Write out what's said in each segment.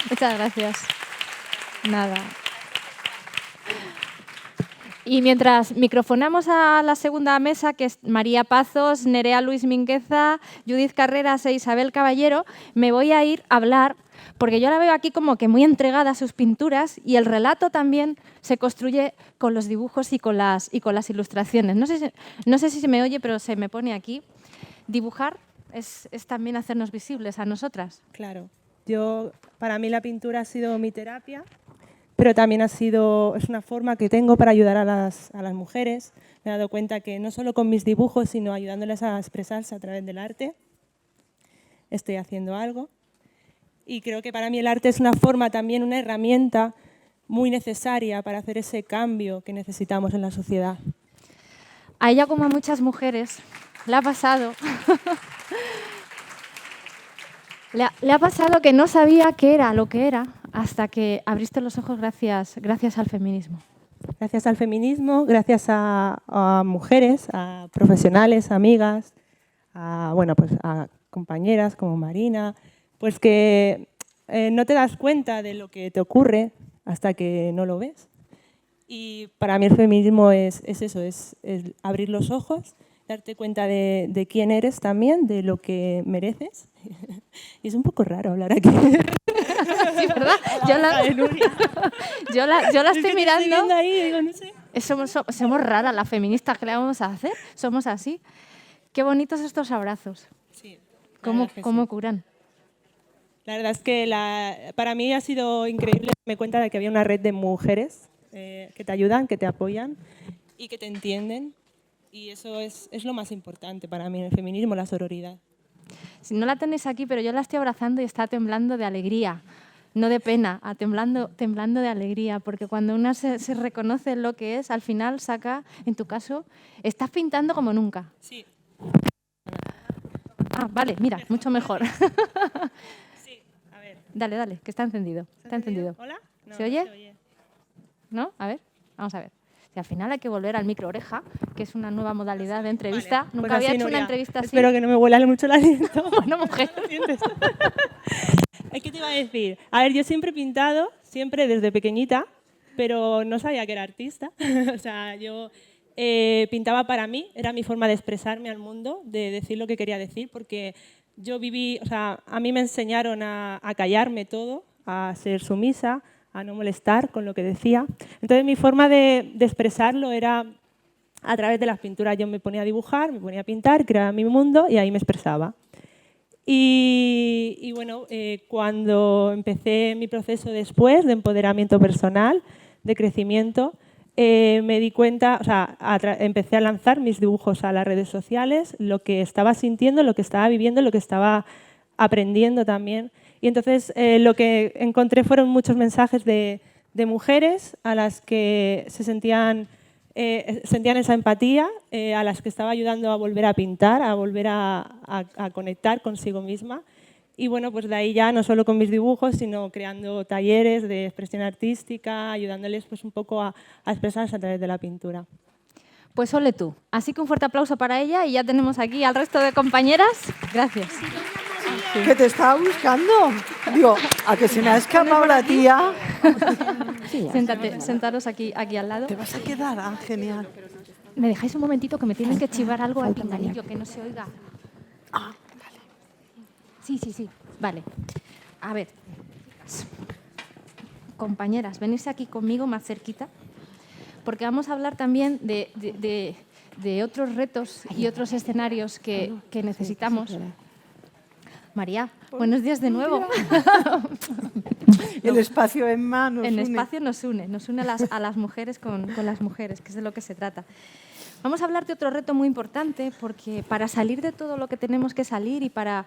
Muchas gracias. Nada. Y mientras microfonamos a la segunda mesa, que es María Pazos, Nerea Luis Mingueza, Judith Carreras e Isabel Caballero, me voy a ir a hablar, porque yo la veo aquí como que muy entregada a sus pinturas y el relato también se construye con los dibujos y con las ilustraciones. No sé si se me oye, pero se me pone aquí. Dibujar es también hacernos visibles a nosotras. Claro. Para mí la pintura ha sido mi terapia, pero también es una forma que tengo para ayudar a las mujeres. Me he dado cuenta que no solo con mis dibujos, sino ayudándoles a expresarse a través del arte, estoy haciendo algo. Y creo que para mí el arte es una forma, también una herramienta muy necesaria para hacer ese cambio que necesitamos en la sociedad. A ella, como a muchas mujeres, le ha pasado... Le ha pasado que no sabía qué era lo que era hasta que abriste los ojos gracias al feminismo. Gracias al feminismo, gracias a mujeres, a profesionales, amigas, a compañeras como Marina, pues que no te das cuenta de lo que te ocurre hasta que no lo ves. Y para mí el feminismo es eso, es abrir los ojos, darte cuenta de quién eres también, de lo que mereces. Y es un poco raro hablar aquí. Sí, ¿verdad? Yo la estoy mirando. Ahí, digo, no sé. Somos raras las feministas, ¿qué le vamos a hacer? Somos así. Qué bonitos estos abrazos. Sí. ¿Cómo curan? La verdad es que para mí ha sido increíble darme cuenta de que había una red de mujeres que te ayudan, que te apoyan y que te entienden. Y eso es lo más importante para mí en el feminismo, la sororidad. Si no la tenéis aquí, pero yo la estoy abrazando y está temblando de alegría, no de pena, temblando de alegría, porque cuando una se reconoce lo que es, al final saca, en tu caso, estás pintando como nunca. Sí. Ah, vale, mira, mucho mejor. Sí, a ver. Dale, que está encendido. Está encendido. ¿Hola? No, ¿Se oye? No se oye. ¿No? A ver, vamos a ver. Si al final hay que volver al micro oreja, que es una nueva modalidad de entrevista. Vale, Nunca había hecho una entrevista así. Espero que no me huela mucho el aliento. Bueno, mujer. ¿Qué te iba a decir? A ver, yo siempre he pintado, siempre desde pequeñita, pero no sabía que era artista. O sea, yo pintaba para mí, era mi forma de expresarme al mundo, de decir lo que quería decir, porque yo viví, o sea, a mí me enseñaron a callarme todo, a ser sumisa, a no molestar con lo que decía. Entonces mi forma de expresarlo era a través de las pinturas. Yo me ponía a dibujar, me ponía a pintar, creaba mi mundo y ahí me expresaba. Y bueno, cuando empecé mi proceso después de empoderamiento personal, de crecimiento, me di cuenta, o sea, empecé a lanzar mis dibujos a las redes sociales, lo que estaba sintiendo, lo que estaba viviendo, lo que estaba aprendiendo también. Y entonces lo que encontré fueron muchos mensajes de mujeres a las que se sentían esa empatía, a las que estaba ayudando a volver a pintar, a volver a conectar consigo misma. Y bueno, pues de ahí ya no solo con mis dibujos, sino creando talleres de expresión artística, ayudándoles pues un poco a expresarse a través de la pintura. Pues ole tú. Así que un fuerte aplauso para ella y ya tenemos aquí al resto de compañeras. Gracias. Que te estaba buscando. Digo, a que se me ha escapado la tía. Sentaros aquí al lado. Te vas a quedar, genial. ¿Me dejáis un momentito que me tienen que chivar algo al pinganillo, que no se oiga? Ah, vale. Sí. Vale. A ver. Compañeras, venirse aquí conmigo más cerquita, porque vamos a hablar también de otros retos y otros escenarios que necesitamos. María, buenos días de nuevo. El espacio en manos. El espacio nos une a las mujeres con las mujeres, que es de lo que se trata. Vamos a hablar de otro reto muy importante, porque para salir de todo lo que tenemos que salir y para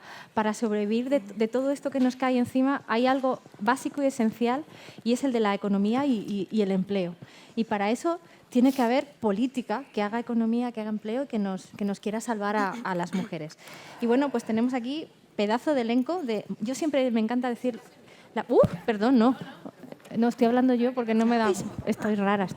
sobrevivir de todo esto que nos cae encima, hay algo básico y esencial, y es el de la economía y el empleo. Y para eso tiene que haber política que haga economía, que haga empleo y que nos quiera salvar a las mujeres. Y bueno, pues tenemos aquí pedazo de elenco. Yo siempre me encanta decir... perdón, no. No estoy hablando yo porque no me da... Estoy rara.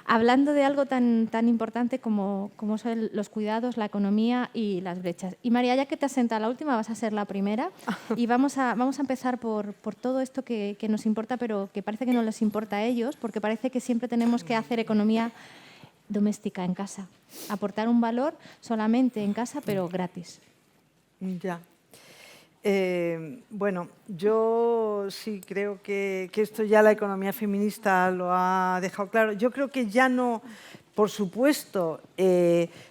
hablando de algo tan importante como son los cuidados, la economía y las brechas. Y María, ya que te has sentado la última, vas a ser la primera y vamos a empezar por todo esto que nos importa, pero que parece que no les importa a ellos, porque parece que siempre tenemos que hacer economía doméstica en casa, aportar un valor solamente en casa, pero gratis. Ya. Bueno, yo sí creo que esto ya la economía feminista lo ha dejado claro. Yo creo que ya no, por supuesto,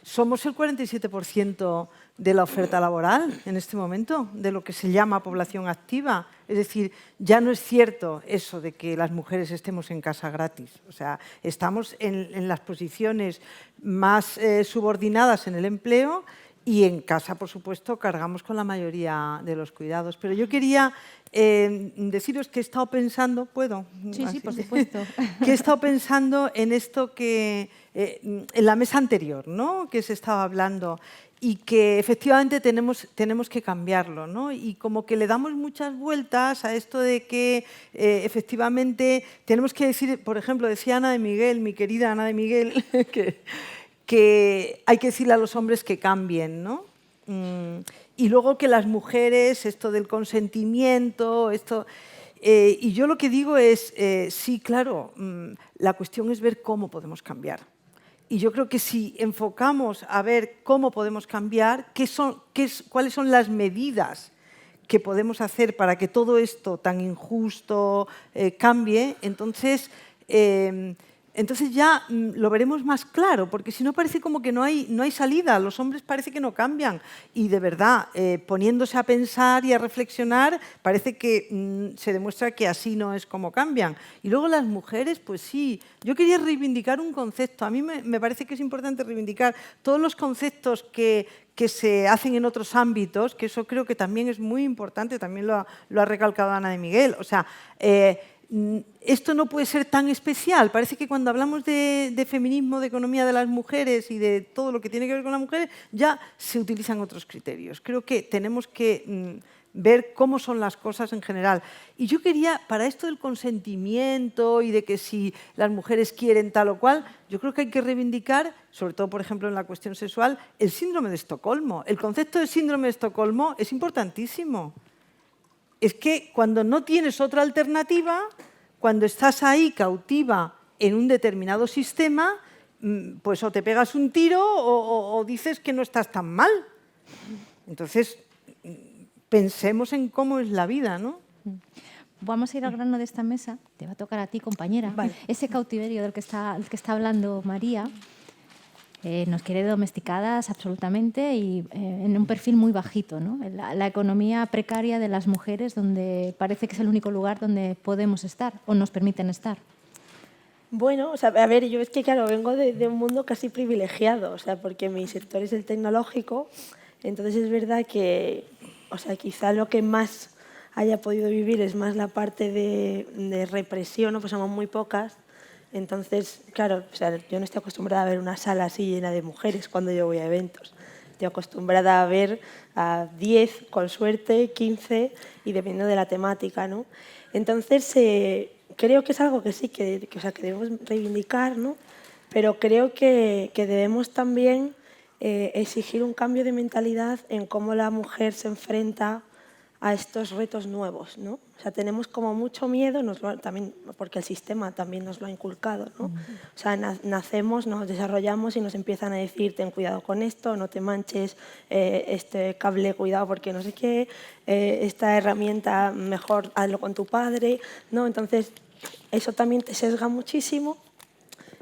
somos el 47% de la oferta laboral en este momento, de lo que se llama población activa. Es decir, ya no es cierto eso de que las mujeres estemos en casa gratis. O sea, estamos en las posiciones más subordinadas en el empleo y en casa, por supuesto, cargamos con la mayoría de los cuidados. Pero yo quería deciros que he estado pensando, ¿puedo? Sí, por supuesto. Que he estado pensando en esto que, en la mesa anterior, ¿no?, que se estaba hablando, y que efectivamente tenemos que cambiarlo, ¿no? Y como que le damos muchas vueltas a esto de que efectivamente tenemos que decir, por ejemplo, decía Ana de Miguel, mi querida Ana de Miguel, que hay que decirle a los hombres que cambien, ¿no? Y luego que las mujeres, esto del consentimiento, esto... y yo lo que digo es, sí, claro, la cuestión es ver cómo podemos cambiar. Y yo creo que si enfocamos a ver cómo podemos cambiar, cuáles son las medidas que podemos hacer para que todo esto tan injusto cambie, entonces ya lo veremos más claro, porque si no parece como que no hay salida, los hombres parece que no cambian y de verdad, poniéndose a pensar y a reflexionar, parece que se demuestra que así no es como cambian. Y luego las mujeres, pues sí, yo quería reivindicar un concepto, a mí me parece que es importante reivindicar todos los conceptos que se hacen en otros ámbitos, que eso creo que también es muy importante, también lo ha recalcado Ana de Miguel, o sea, esto no puede ser tan especial. Parece que cuando hablamos de feminismo, de economía de las mujeres y de todo lo que tiene que ver con las mujeres, ya se utilizan otros criterios. Creo que tenemos que ver cómo son las cosas en general. Y yo quería, para esto del consentimiento y de que si las mujeres quieren tal o cual, yo creo que hay que reivindicar, sobre todo, por ejemplo, en la cuestión sexual, el síndrome de Estocolmo. El concepto de síndrome de Estocolmo es importantísimo. Es que cuando no tienes otra alternativa, cuando estás ahí cautiva en un determinado sistema, pues o te pegas un tiro o dices que no estás tan mal. Entonces, pensemos en cómo es la vida, ¿no? Vamos a ir al grano de esta mesa. Te va a tocar a ti, compañera. Vale. Ese cautiverio del que está hablando María nos quiere domesticadas absolutamente y en un perfil muy bajito, ¿no? La economía precaria de las mujeres, donde parece que es el único lugar donde podemos estar o nos permiten estar. Bueno, o sea, a ver, yo es que, claro, vengo de un mundo casi privilegiado, o sea, porque mi sector es el tecnológico, entonces es verdad que, o sea, quizá lo que más haya podido vivir es más la parte de represión, ¿no? Pues somos muy pocas. Entonces, claro, o sea, yo no estoy acostumbrada a ver una sala así llena de mujeres cuando yo voy a eventos. Estoy acostumbrada a ver a 10, con suerte, 15, y dependiendo de la temática, ¿no? Entonces, creo que es algo que sí, que debemos reivindicar, ¿no? Pero creo que debemos también exigir un cambio de mentalidad en cómo la mujer se enfrenta a estos retos nuevos, ¿no? O sea, tenemos como mucho miedo, también, porque el sistema también nos lo ha inculcado, ¿no? O sea, nacemos, nos desarrollamos y nos empiezan a decir, ten cuidado con esto, no te manches, este cable, cuidado porque no sé qué, esta herramienta, mejor hazlo con tu padre, ¿no? Entonces, eso también te sesga muchísimo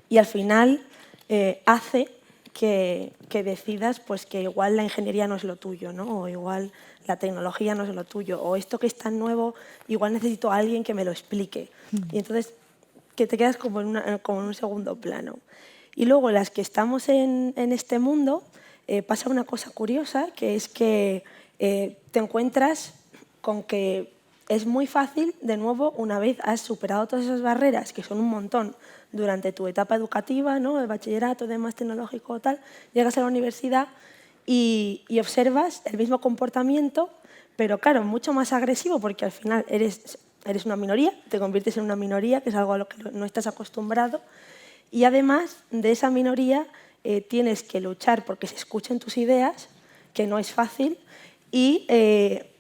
y al final hace que decidas pues, que igual la ingeniería no es lo tuyo, ¿no? O igual la tecnología no es lo tuyo, o esto que es tan nuevo, igual necesito a alguien que me lo explique. Y entonces que te quedas como en un segundo plano. Y luego las que estamos en este mundo, pasa una cosa curiosa, que es que te encuentras con que es muy fácil, de nuevo, una vez has superado todas esas barreras, que son un montón, durante tu etapa educativa, ¿no? El bachillerato, demás tecnológico, tal, llegas a la universidad y observas el mismo comportamiento, pero claro, mucho más agresivo, porque al final eres una minoría, te conviertes en una minoría, que es algo a lo que no estás acostumbrado, Y además de esa minoría tienes que luchar porque se escuchen tus ideas, que no es fácil, y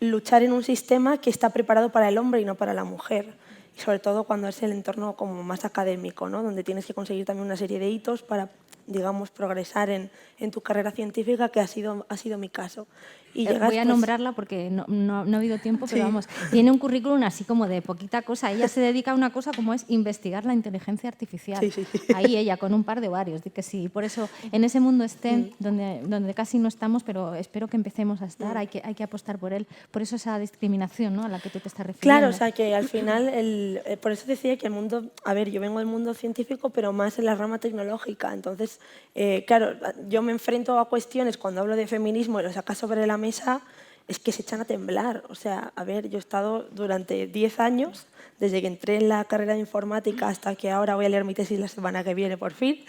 luchar en un sistema que está preparado para el hombre y no para la mujer. Y sobre todo cuando es el entorno como más académico, ¿no? Donde tienes que conseguir también una serie de hitos para, digamos, progresar en tu carrera científica, que ha sido mi caso. Y llegas, voy a pues, nombrarla porque no ha habido tiempo, pero Sí. vamos, tiene un currículum así como de poquita cosa. Ella se dedica a una cosa como es investigar la inteligencia artificial. Sí, sí, sí. Ahí ella, con un par de ovarios, di que sí. Por eso, en ese mundo STEM, donde casi no estamos, pero espero que empecemos a estar, hay que apostar por él. Por eso esa discriminación, ¿no?, a la que tú te estás refiriendo. Claro, o sea, que al final, por eso decía que el mundo, a ver, yo vengo del mundo científico, pero más en la rama tecnológica. Entonces, claro, yo me enfrento a cuestiones cuando hablo de feminismo y lo sacas sobre la mesa, es que se echan a temblar. O sea, a ver, yo he estado durante 10 años, desde que entré en la carrera de informática hasta que ahora voy a leer mi tesis la semana que viene, por fin,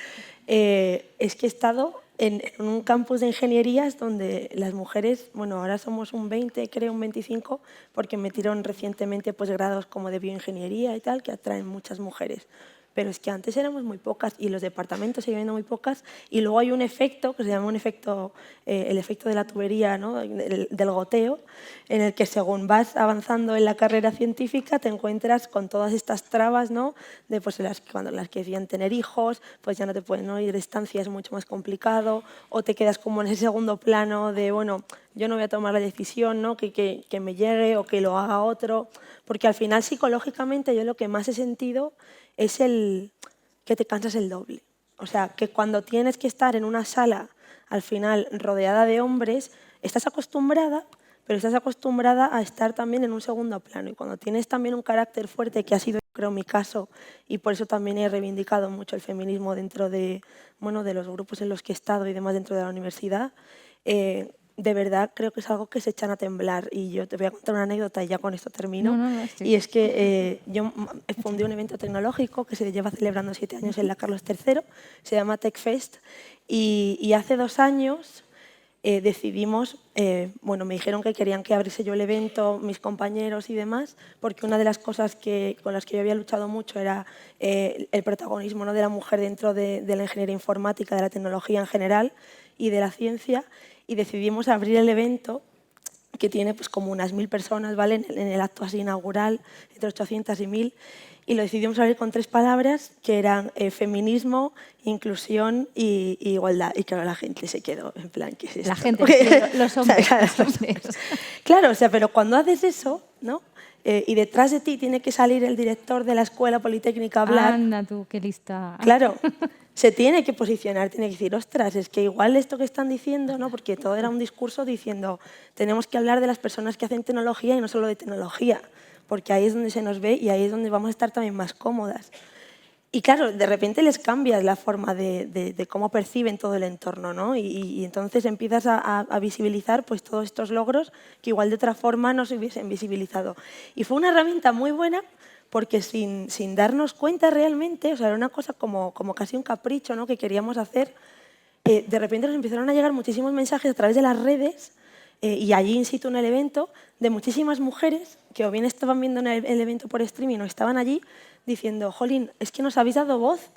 es que he estado en un campus de ingenierías donde las mujeres, bueno, ahora somos un 20, creo un 25, porque metieron recientemente posgrados como de bioingeniería y tal, que atraen muchas mujeres. Pero es que antes éramos muy pocas y los departamentos siguen siendo muy pocas, y luego hay un efecto que se llama el efecto de la tubería, ¿no?, del goteo, en el que según vas avanzando en la carrera científica te encuentras con todas estas trabas, ¿no?, de pues, cuando las que decían tener hijos, pues ya no te pueden, ¿no?, ir de estancia, es mucho más complicado, o te quedas como en ese segundo plano de, bueno, yo no voy a tomar la decisión, ¿no?, que me llegue o que lo haga otro, porque al final psicológicamente yo lo que más he sentido es que te cansas el doble. O sea, que cuando tienes que estar en una sala, al final, rodeada de hombres, estás acostumbrada, pero estás acostumbrada a estar también en un segundo plano. Y cuando tienes también un carácter fuerte, que ha sido, creo, mi caso, y por eso también he reivindicado mucho el feminismo dentro de, bueno, de los grupos en los que he estado y demás dentro de la universidad, de verdad creo que es algo que se echan a temblar. Y yo te voy a contar una anécdota y ya con esto termino. Y es que yo fundé un evento tecnológico que se lleva celebrando 7 años en la Carlos III, se llama TechFest, y hace 2 años decidimos, bueno, me dijeron que querían que abriese yo el evento, mis compañeros y demás, porque una de las cosas con las que yo había luchado mucho era el protagonismo, ¿no?, de la mujer dentro de la ingeniería informática, de la tecnología en general y de la ciencia, y decidimos abrir el evento, que tiene pues como unas 1000 personas, ¿vale?, en el acto así inaugural, entre 800 y 1000, y lo decidimos abrir con 3 palabras, que eran feminismo, inclusión y igualdad. Y claro, la gente se quedó en plan, ¿qué es esto? La gente, sí, los hombres. Claro, o sea, pero cuando haces eso, ¿no?, y detrás de ti tiene que salir el director de la Escuela Politécnica a hablar. Anda tú, qué lista. Claro, se tiene que posicionar, tiene que decir, ostras, es que igual esto que están diciendo, ¿no?, porque todo era un discurso diciendo, tenemos que hablar de las personas que hacen tecnología y no solo de tecnología, porque ahí es donde se nos ve y ahí es donde vamos a estar también más cómodas. Y claro, de repente les cambias la forma de cómo perciben todo el entorno, ¿no? Y entonces empiezas a visibilizar pues, todos estos logros que igual de otra forma no se hubiesen visibilizado. Y fue una herramienta muy buena porque sin darnos cuenta realmente, o sea, era una cosa como casi un capricho, ¿no?, que queríamos hacer, de repente nos empezaron a llegar muchísimos mensajes a través de las redes y allí in situ en el evento, de muchísimas mujeres que o bien estaban viendo el evento por streaming o estaban allí diciendo, jolín, es que nos habéis dado voz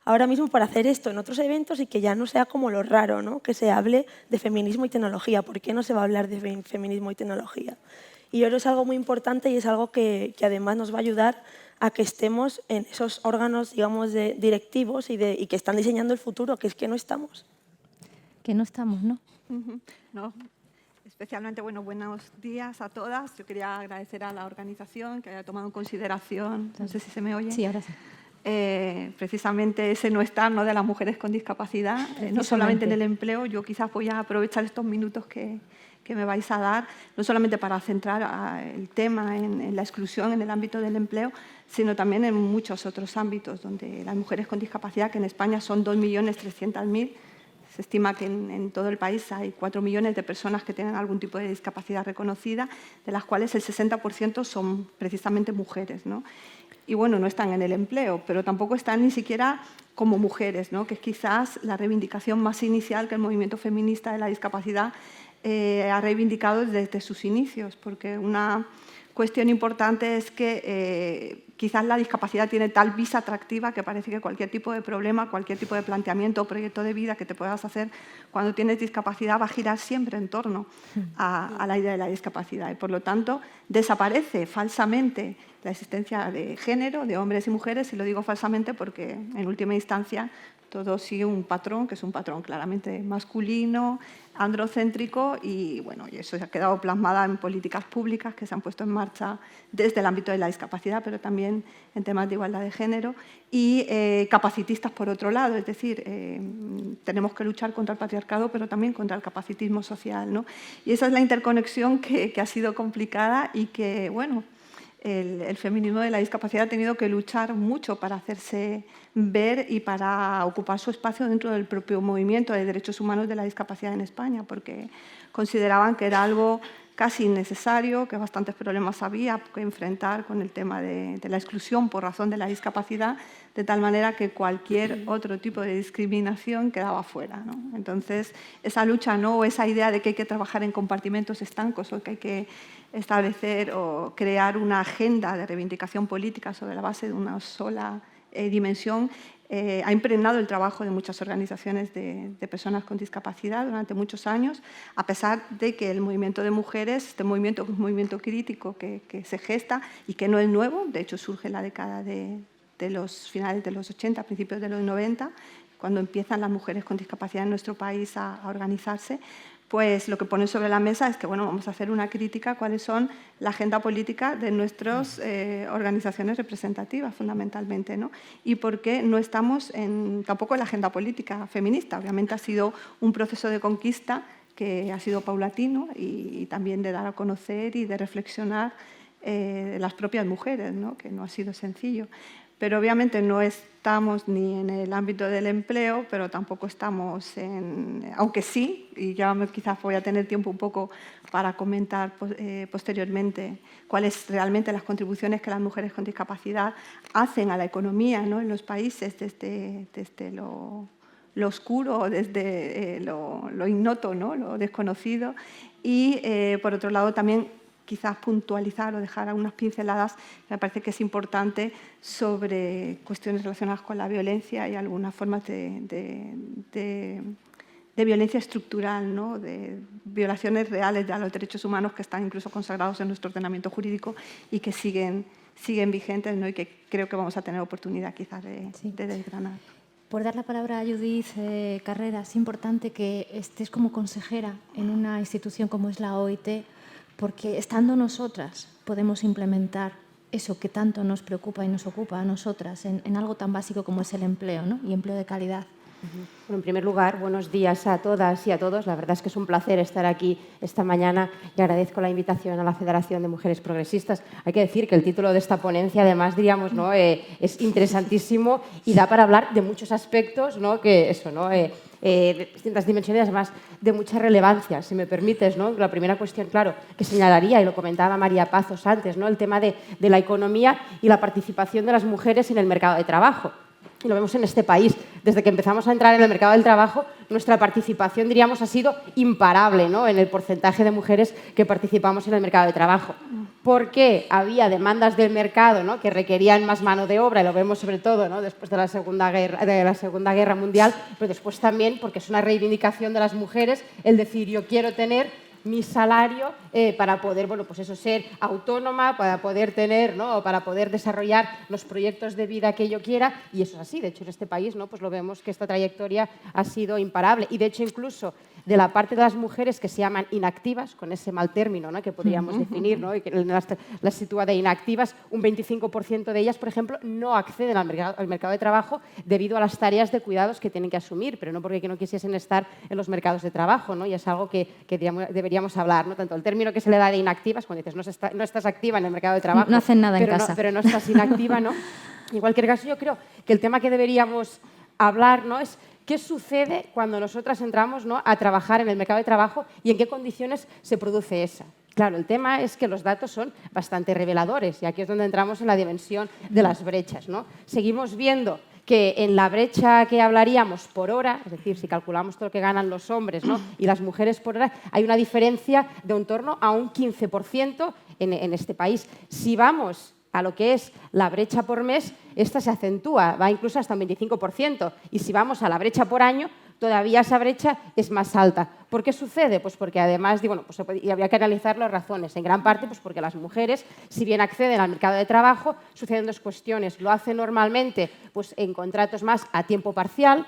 ahora mismo para hacer esto en otros eventos y que ya no sea como lo raro, ¿no?, que se hable de feminismo y tecnología. ¿Por qué no se va a hablar de feminismo y tecnología? Y yo creo que es algo muy importante y es algo que además nos va a ayudar a que estemos en esos órganos, digamos, directivos y que están diseñando el futuro, que es que no estamos. Que no estamos, ¿no? No. Especialmente, bueno, buenos días a todas. Yo quería agradecer a la organización que haya tomado en consideración, no sé si se me oye. Sí, ahora sí. Precisamente ese no estar, ¿no?, de las mujeres con discapacidad, no solamente en el empleo. Yo quizás voy a aprovechar estos minutos que me vais a dar, no solamente para centrar el tema en la exclusión en el ámbito del empleo, sino también en muchos otros ámbitos donde las mujeres con discapacidad, que en España son 2.300.000, se estima que en todo el país hay 4 millones de personas que tienen algún tipo de discapacidad reconocida, de las cuales el 60% son precisamente mujeres, ¿no? Y bueno, no están en el empleo, pero tampoco están ni siquiera como mujeres, ¿no?, que es quizás la reivindicación más inicial que el movimiento feminista de la discapacidad ha reivindicado desde sus inicios, porque cuestión importante es que quizás la discapacidad tiene tal vis atractiva que parece que cualquier tipo de problema, cualquier tipo de planteamiento o proyecto de vida que te puedas hacer cuando tienes discapacidad va a girar siempre en torno a la idea de la discapacidad. Y por lo tanto, desaparece falsamente la existencia de género, de hombres y mujeres, y lo digo falsamente porque en última instancia todo sigue un patrón, que es un patrón claramente masculino, androcéntrico, y bueno, y eso se ha quedado plasmada en políticas públicas que se han puesto en marcha desde el ámbito de la discapacidad, pero también en temas de igualdad de género, y capacitistas por otro lado, es decir, tenemos que luchar contra el patriarcado, pero también contra el capacitismo social, ¿no? Y esa es la interconexión que ha sido complicada y que, bueno, el feminismo de la discapacidad ha tenido que luchar mucho para hacerse ver y para ocupar su espacio dentro del propio movimiento de derechos humanos de la discapacidad en España, porque consideraban que era algo casi innecesario, que bastantes problemas había que enfrentar con el tema de la exclusión por razón de la discapacidad, de tal manera que cualquier otro tipo de discriminación quedaba fuera, ¿no? Entonces, esa lucha, ¿no?, o esa idea de que hay que trabajar en compartimentos estancos o que hay que establecer o crear una agenda de reivindicación política sobre la base de una sola dimensión, ha impregnado el trabajo de muchas organizaciones de personas con discapacidad durante muchos años, a pesar de que el movimiento de mujeres, este movimiento es un movimiento crítico que se gesta y que no es nuevo, de hecho surge en la década de los finales de los 80, principios de los 90, cuando empiezan las mujeres con discapacidad en nuestro país a organizarse, pues lo que pone sobre la mesa es que, bueno, vamos a hacer una crítica a cuáles son la agenda política de nuestras organizaciones representativas, fundamentalmente, ¿no? Y por qué no estamos tampoco en la agenda política feminista. Obviamente ha sido un proceso de conquista que ha sido paulatino y también de dar a conocer y de reflexionar las propias mujeres, ¿no?, que no ha sido sencillo. Pero obviamente no estamos ni en el ámbito del empleo, pero tampoco estamos aunque sí, y ya quizás voy a tener tiempo un poco para comentar posteriormente cuáles realmente las contribuciones que las mujeres con discapacidad hacen a la economía, ¿no?, en los países desde lo oscuro, desde lo ignoto, ¿no?, lo desconocido. Y por otro lado también quizás puntualizar o dejar algunas pinceladas, me parece que es importante, sobre cuestiones relacionadas con la violencia y algunas formas de violencia estructural, ¿no?, de violaciones reales de los derechos humanos que están incluso consagrados en nuestro ordenamiento jurídico y que siguen vigentes, ¿no?, y que creo que vamos a tener oportunidad quizás de desgranar. Por dar la palabra a Judith Carrera, es importante que estés como consejera en una institución como es la OIT, porque estando nosotras podemos implementar eso que tanto nos preocupa y nos ocupa a nosotras en algo tan básico como es el empleo, ¿no?, y empleo de calidad. Bueno, en primer lugar, buenos días a todas y a todos. La verdad es que es un placer estar aquí esta mañana y agradezco la invitación a la Federación de Mujeres Progresistas. Hay que decir que el título de esta ponencia, además, diríamos, ¿no?, es interesantísimo y da para hablar de muchos aspectos, ¿no?, que eso, ¿no?, de distintas dimensiones, además de mucha relevancia, si me permites, ¿no? La primera cuestión, claro, que señalaría, y lo comentaba María Pazos antes, ¿no?, el tema de la economía y la participación de las mujeres en el mercado de trabajo. Y lo vemos en este país. Desde que empezamos a entrar en el mercado del trabajo, nuestra participación, diríamos, ha sido imparable, ¿no?, en el porcentaje de mujeres que participamos en el mercado de trabajo. Porque había demandas del mercado, ¿no?, que requerían más mano de obra, y lo vemos sobre todo, ¿no?, después de la Segunda Guerra Mundial, pero después también porque es una reivindicación de las mujeres el decir yo quiero tener mi salario para poder, bueno, pues eso, ser autónoma, para poder tener, ¿no?, para poder desarrollar los proyectos de vida que yo quiera, y eso es así. De hecho, en este país, ¿no?, pues lo vemos que esta trayectoria ha sido imparable, y de hecho incluso de la parte de las mujeres que se llaman inactivas, con ese mal término, ¿no?, que podríamos definir, ¿no?, y que las sitúa de inactivas, un 25% de ellas, por ejemplo, no acceden al mercado de trabajo debido a las tareas de cuidados que tienen que asumir, pero no porque no quisiesen estar en los mercados de trabajo, ¿no?, y es algo que deberíamos hablar, ¿no?, tanto el término que se le da de inactivas, cuando dices no estás activa en el mercado de trabajo, no hacen nada en casa, pero no estás inactiva, ¿no? En cualquier caso, yo creo que el tema que deberíamos hablar, ¿no?, es qué sucede cuando nosotras entramos, ¿no?, a trabajar en el mercado de trabajo y en qué condiciones se produce esa. Claro, el tema es que los datos son bastante reveladores y aquí es donde entramos en la dimensión de las brechas, ¿no? Seguimos viendo que en la brecha que hablaríamos por hora, es decir, si calculamos todo lo que ganan los hombres, ¿no?, y las mujeres por hora, hay una diferencia de un torno a un 15% en este país. Si vamos a lo que es la brecha por mes, esta se acentúa, va incluso hasta un 25%. Y si vamos a la brecha por año, todavía esa brecha es más alta. ¿Por qué sucede? Pues porque además, y habría que analizar las razones. En gran parte, pues porque las mujeres, si bien acceden al mercado de trabajo, suceden dos cuestiones. Lo hacen normalmente pues, en contratos más a tiempo parcial,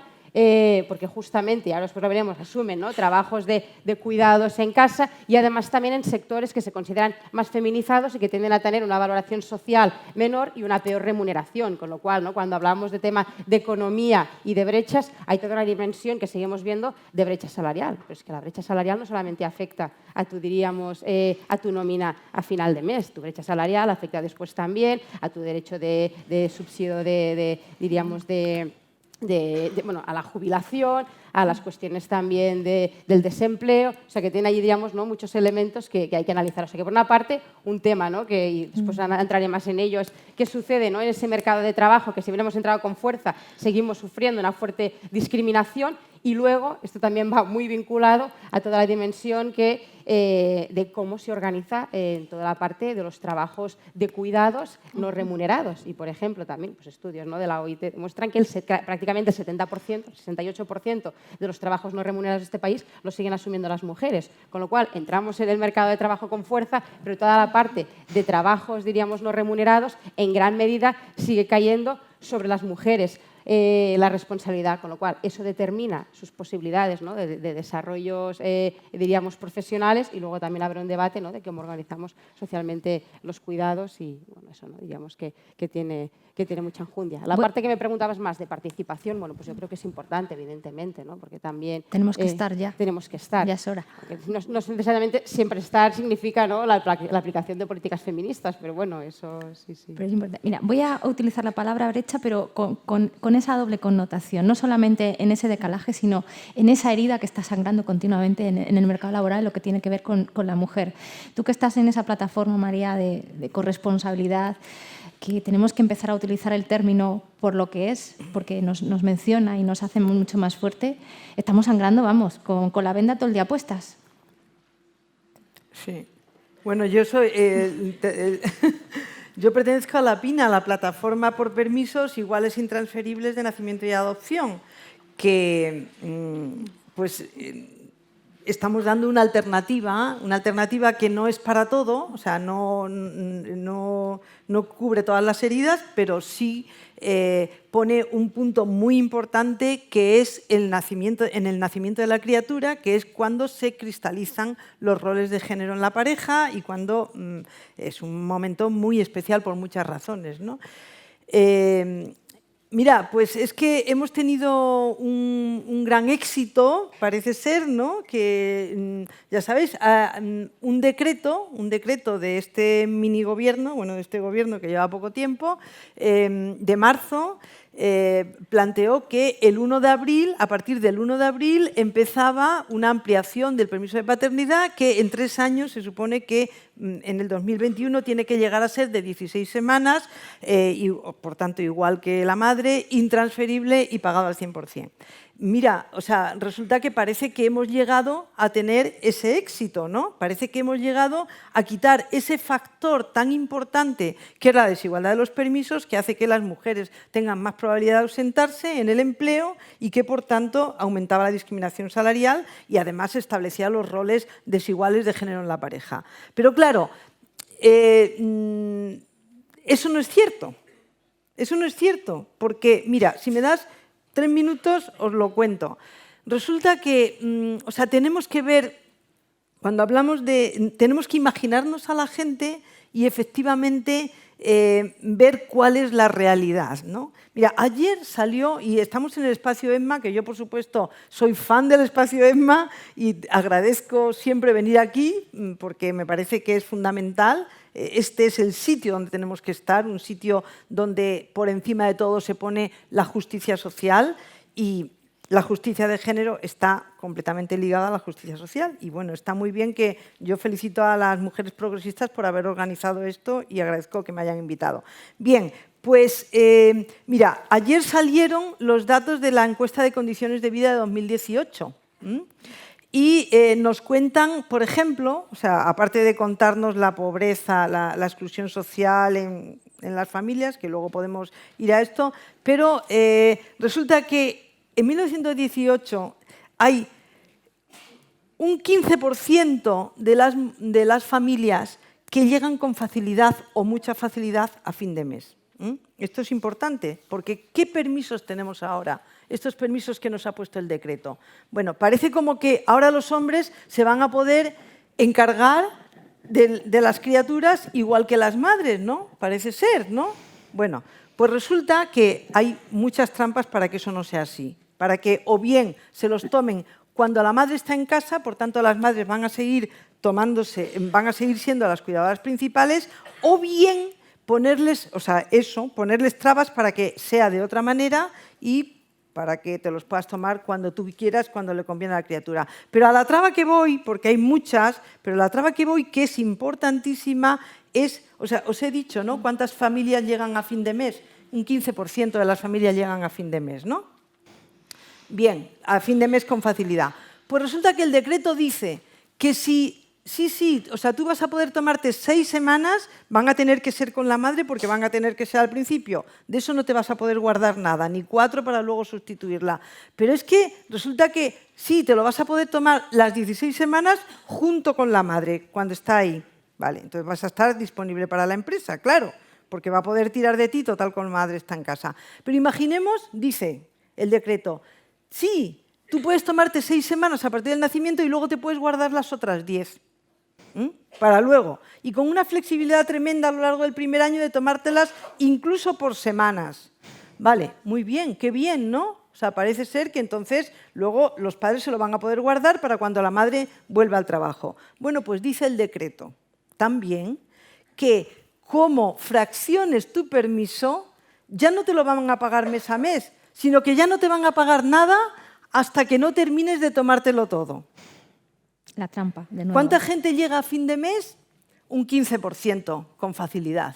porque justamente, ahora después lo veremos, asumen, ¿no?, trabajos de cuidados en casa y además también en sectores que se consideran más feminizados y que tienden a tener una valoración social menor y una peor remuneración. Con lo cual, ¿no?, cuando hablamos de tema de economía y de brechas, hay toda una dimensión que seguimos viendo de brecha salarial. Pero es que la brecha salarial no solamente afecta a tu, a tu nómina a final de mes. Tu brecha salarial afecta después también a tu derecho de subsidio a la jubilación, a las cuestiones también del desempleo, o sea que tiene ahí, digamos, ¿no?, muchos elementos que hay que analizar. O sea que por una parte, un tema, ¿no?, que después entraré más en ello, es qué sucede, ¿no?, en ese mercado de trabajo, que si bien hemos entrado con fuerza, seguimos sufriendo una fuerte discriminación. Y luego, esto también va muy vinculado a toda la dimensión de cómo se organiza en toda la parte de los trabajos de cuidados no remunerados. Y, por ejemplo, también pues, estudios, ¿no?, de la OIT demuestran que prácticamente el 70%, el 68% de los trabajos no remunerados de este país los siguen asumiendo las mujeres. Con lo cual, entramos en el mercado de trabajo con fuerza, pero toda la parte de trabajos, diríamos, no remunerados, en gran medida sigue cayendo sobre las mujeres. La responsabilidad, con lo cual eso determina sus posibilidades, ¿no?, de desarrollos, diríamos, profesionales, y luego también habrá un debate, ¿no?, de cómo organizamos socialmente los cuidados y bueno, eso, ¿no?, diríamos que tiene mucha enjundia. La parte que me preguntabas más de participación, bueno, pues yo creo que es importante, evidentemente, ¿no?, porque también... Tenemos que estar ya. Tenemos que estar. Ya es hora. No necesariamente siempre estar significa, ¿no?, la aplicación de políticas feministas, pero bueno, eso sí. Pero es importante. Mira, voy a utilizar la palabra brecha, pero con esa doble connotación, no solamente en ese decalaje, sino en esa herida que está sangrando continuamente en el mercado laboral, lo que tiene que ver con la mujer. Tú que estás en esa plataforma, María, de corresponsabilidad, que tenemos que empezar a utilizar el término por lo que es, porque nos menciona y nos hace mucho más fuerte, estamos sangrando, vamos, con la venda todo el día puestas. Sí. Bueno, yo soy... Yo pertenezco a la PINA, la Plataforma por Permisos Iguales e Intransferibles de Nacimiento y Adopción, que estamos dando una alternativa que no es para todo, o sea, no cubre todas las heridas, pero sí pone un punto muy importante que es en el nacimiento de la criatura, que es cuando se cristalizan los roles de género en la pareja y cuando es un momento muy especial por muchas razones, ¿no? Mira, pues es que hemos tenido un gran éxito, parece ser, ¿no?, que, ya sabéis, un decreto de este minigobierno, bueno, de este gobierno que lleva poco tiempo, de marzo, planteó que el 1 de abril, a partir del 1 de abril, empezaba una ampliación del permiso de paternidad que en 3 años se supone que en el 2021 tiene que llegar a ser de 16 semanas y, por tanto, igual que la madre, intransferible y pagado al 100%. Mira, o sea, resulta que parece que hemos llegado a tener ese éxito, ¿no? Parece que hemos llegado a quitar ese factor tan importante que es la desigualdad de los permisos, que hace que las mujeres tengan más probabilidad de ausentarse en el empleo y que, por tanto, aumentaba la discriminación salarial y, además, establecía los roles desiguales de género en la pareja. Pero, claro, eso no es cierto. Eso no es cierto, porque, mira, si me das 3 minutos os lo cuento. Resulta que, o sea, tenemos que ver, cuando hablamos tenemos que imaginarnos a la gente y efectivamente ver cuál es la realidad, ¿no? Mira, ayer salió, y estamos en el espacio ESMA, que yo, por supuesto, soy fan del espacio ESMA y agradezco siempre venir aquí porque me parece que es fundamental. Este es el sitio donde tenemos que estar, un sitio donde por encima de todo se pone la justicia social y la justicia de género está completamente ligada a la justicia social. Y bueno, está muy bien que yo felicito a las mujeres progresistas por haber organizado esto y agradezco que me hayan invitado. Bien, pues mira, ayer salieron los datos de la encuesta de condiciones de vida de 2018. y nos cuentan, por ejemplo, o sea, aparte de contarnos la pobreza, la exclusión social en las familias, que luego podemos ir a esto, pero resulta que en 1918 hay un 15% de las familias que llegan con facilidad o mucha facilidad a fin de mes. Esto es importante, porque ¿qué permisos tenemos ahora? Estos permisos que nos ha puesto el decreto. Bueno, parece como que ahora los hombres se van a poder encargar de las criaturas igual que las madres, ¿no? Parece ser, ¿no? Bueno, pues resulta que hay muchas trampas para que eso no sea así. Para que o bien se los tomen cuando la madre está en casa, por tanto las madres van a seguir siendo las cuidadoras principales, o bien ponerles trabas para que sea de otra manera y para que te los puedas tomar cuando tú quieras, cuando le conviene a la criatura. Pero a la traba que voy, porque hay muchas, pero la traba que voy, que es importantísima, es, o sea, os he dicho, ¿no? ¿Cuántas familias llegan a fin de mes? Un 15% de las familias llegan a fin de mes, ¿no? Bien, a fin de mes con facilidad. Pues resulta que el decreto dice que o sea, tú vas a poder tomarte 6 semanas, van a tener que ser con la madre porque van a tener que ser al principio. De eso no te vas a poder guardar nada, ni 4 para luego sustituirla. Pero es que resulta que sí, te lo vas a poder tomar las 16 semanas junto con la madre, cuando está ahí. Vale, entonces vas a estar disponible para la empresa, claro, porque va a poder tirar de ti total con la madre está en casa. Pero imaginemos, dice el decreto, sí, tú puedes tomarte 6 semanas a partir del nacimiento y luego te puedes guardar las otras 10. Para luego, y con una flexibilidad tremenda a lo largo del primer año de tomártelas incluso por semanas. Vale, muy bien, qué bien, ¿no? O sea, parece ser que entonces luego los padres se lo van a poder guardar para cuando la madre vuelva al trabajo. Bueno, pues dice el decreto también que como fracciones tu permiso, ya no te lo van a pagar mes a mes, sino que ya no te van a pagar nada hasta que no termines de tomártelo todo. La trampa, de nuevo. ¿Cuánta gente llega a fin de mes? Un 15% con facilidad.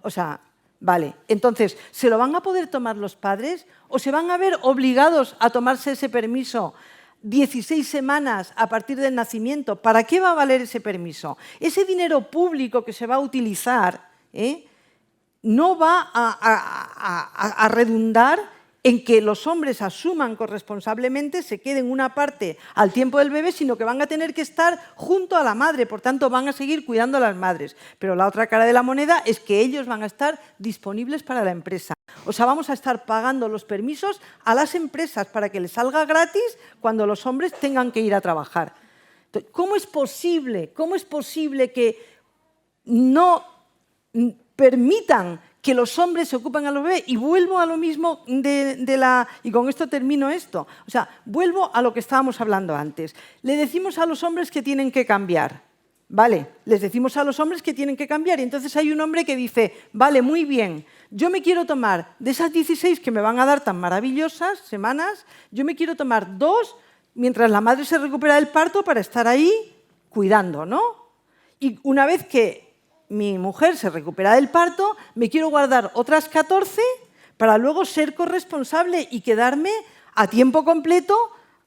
O sea, vale, entonces, ¿se lo van a poder tomar los padres o se van a ver obligados a tomarse ese permiso 16 semanas a partir del nacimiento? ¿Para qué va a valer ese permiso? Ese dinero público que se va a utilizar no va a redundar en que los hombres asuman corresponsablemente, se queden una parte al tiempo del bebé, sino que van a tener que estar junto a la madre, por tanto van a seguir cuidando a las madres. Pero la otra cara de la moneda es que ellos van a estar disponibles para la empresa. O sea, vamos a estar pagando los permisos a las empresas para que les salga gratis cuando los hombres tengan que ir a trabajar. Entonces, ¿cómo es posible que no permitan que los hombres se ocupen a los bebés? Y vuelvo a lo mismo y con esto termino esto. O sea, vuelvo a lo que estábamos hablando antes. Le decimos a los hombres que tienen que cambiar. Vale, les decimos a los hombres que tienen que cambiar. Y entonces hay un hombre que dice, vale, muy bien, yo me quiero tomar de esas 16 que me van a dar tan maravillosas semanas, yo me quiero tomar 2 mientras la madre se recupera del parto para estar ahí cuidando, ¿no? Y una vez que mi mujer se recupera del parto, me quiero guardar otras 14 para luego ser corresponsable y quedarme a tiempo completo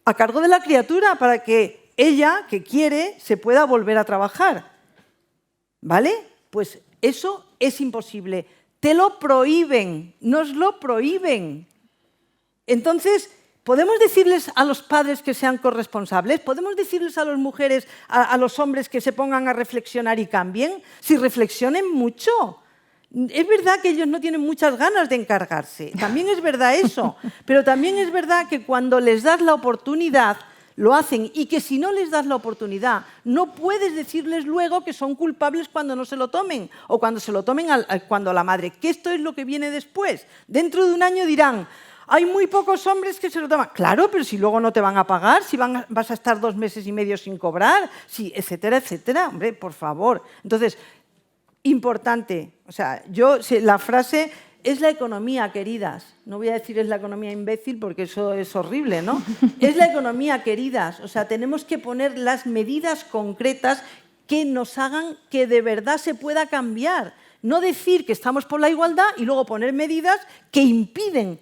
a cargo de la criatura para que ella, que quiere, se pueda volver a trabajar. ¿Vale? Pues eso es imposible. Te lo prohíben, nos lo prohíben. Entonces, ¿podemos decirles a los padres que sean corresponsables? ¿Podemos decirles a las mujeres, a los hombres que se pongan a reflexionar y cambien? Si reflexionen mucho. Es verdad que ellos no tienen muchas ganas de encargarse, también es verdad eso, pero también es verdad que cuando les das la oportunidad, lo hacen, y que si no les das la oportunidad, no puedes decirles luego que son culpables cuando no se lo tomen, o cuando se lo tomen cuando la madre, que esto es lo que viene después. Dentro de un año dirán, hay muy pocos hombres que se lo toman. Claro, pero si luego no te van a pagar, si vas a estar 2 meses y medio sin cobrar, si, etcétera, etcétera. Hombre, por favor. Entonces, importante. O sea, la frase es la economía, queridas. No voy a decir es la economía imbécil porque eso es horrible, ¿no? Es la economía, queridas. O sea, tenemos que poner las medidas concretas que nos hagan que de verdad se pueda cambiar. No decir que estamos por la igualdad y luego poner medidas que impiden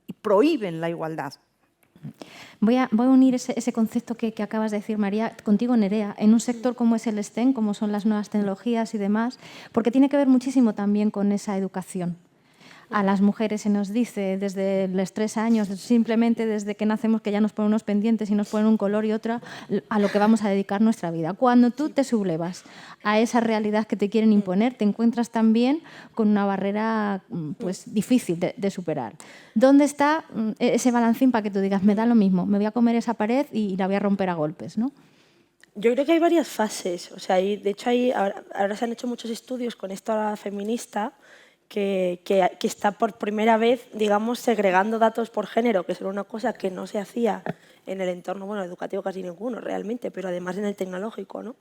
y prohíben la igualdad. Voy a unir ese concepto que acabas de decir, María, contigo, Nerea, en un sector como es el STEM, como son las nuevas tecnologías y demás, porque tiene que ver muchísimo también con esa educación. A las mujeres se nos dice desde los 3 años, simplemente desde que nacemos, que ya nos ponen unos pendientes y nos ponen un color y otra, a lo que vamos a dedicar nuestra vida. Cuando tú te sublevas a esa realidad que te quieren imponer, te encuentras también con una barrera pues, difícil de superar. ¿Dónde está ese balancín para que tú digas, me da lo mismo, me voy a comer esa pared y la voy a romper a golpes, ¿no? Yo creo que hay varias fases. O sea, de hecho, ahora se han hecho muchos estudios con esta feminista que está por primera vez, digamos, segregando datos por género, que es una cosa que no se hacía en el entorno, bueno, educativo casi ninguno realmente, pero además en el tecnológico, ¿no?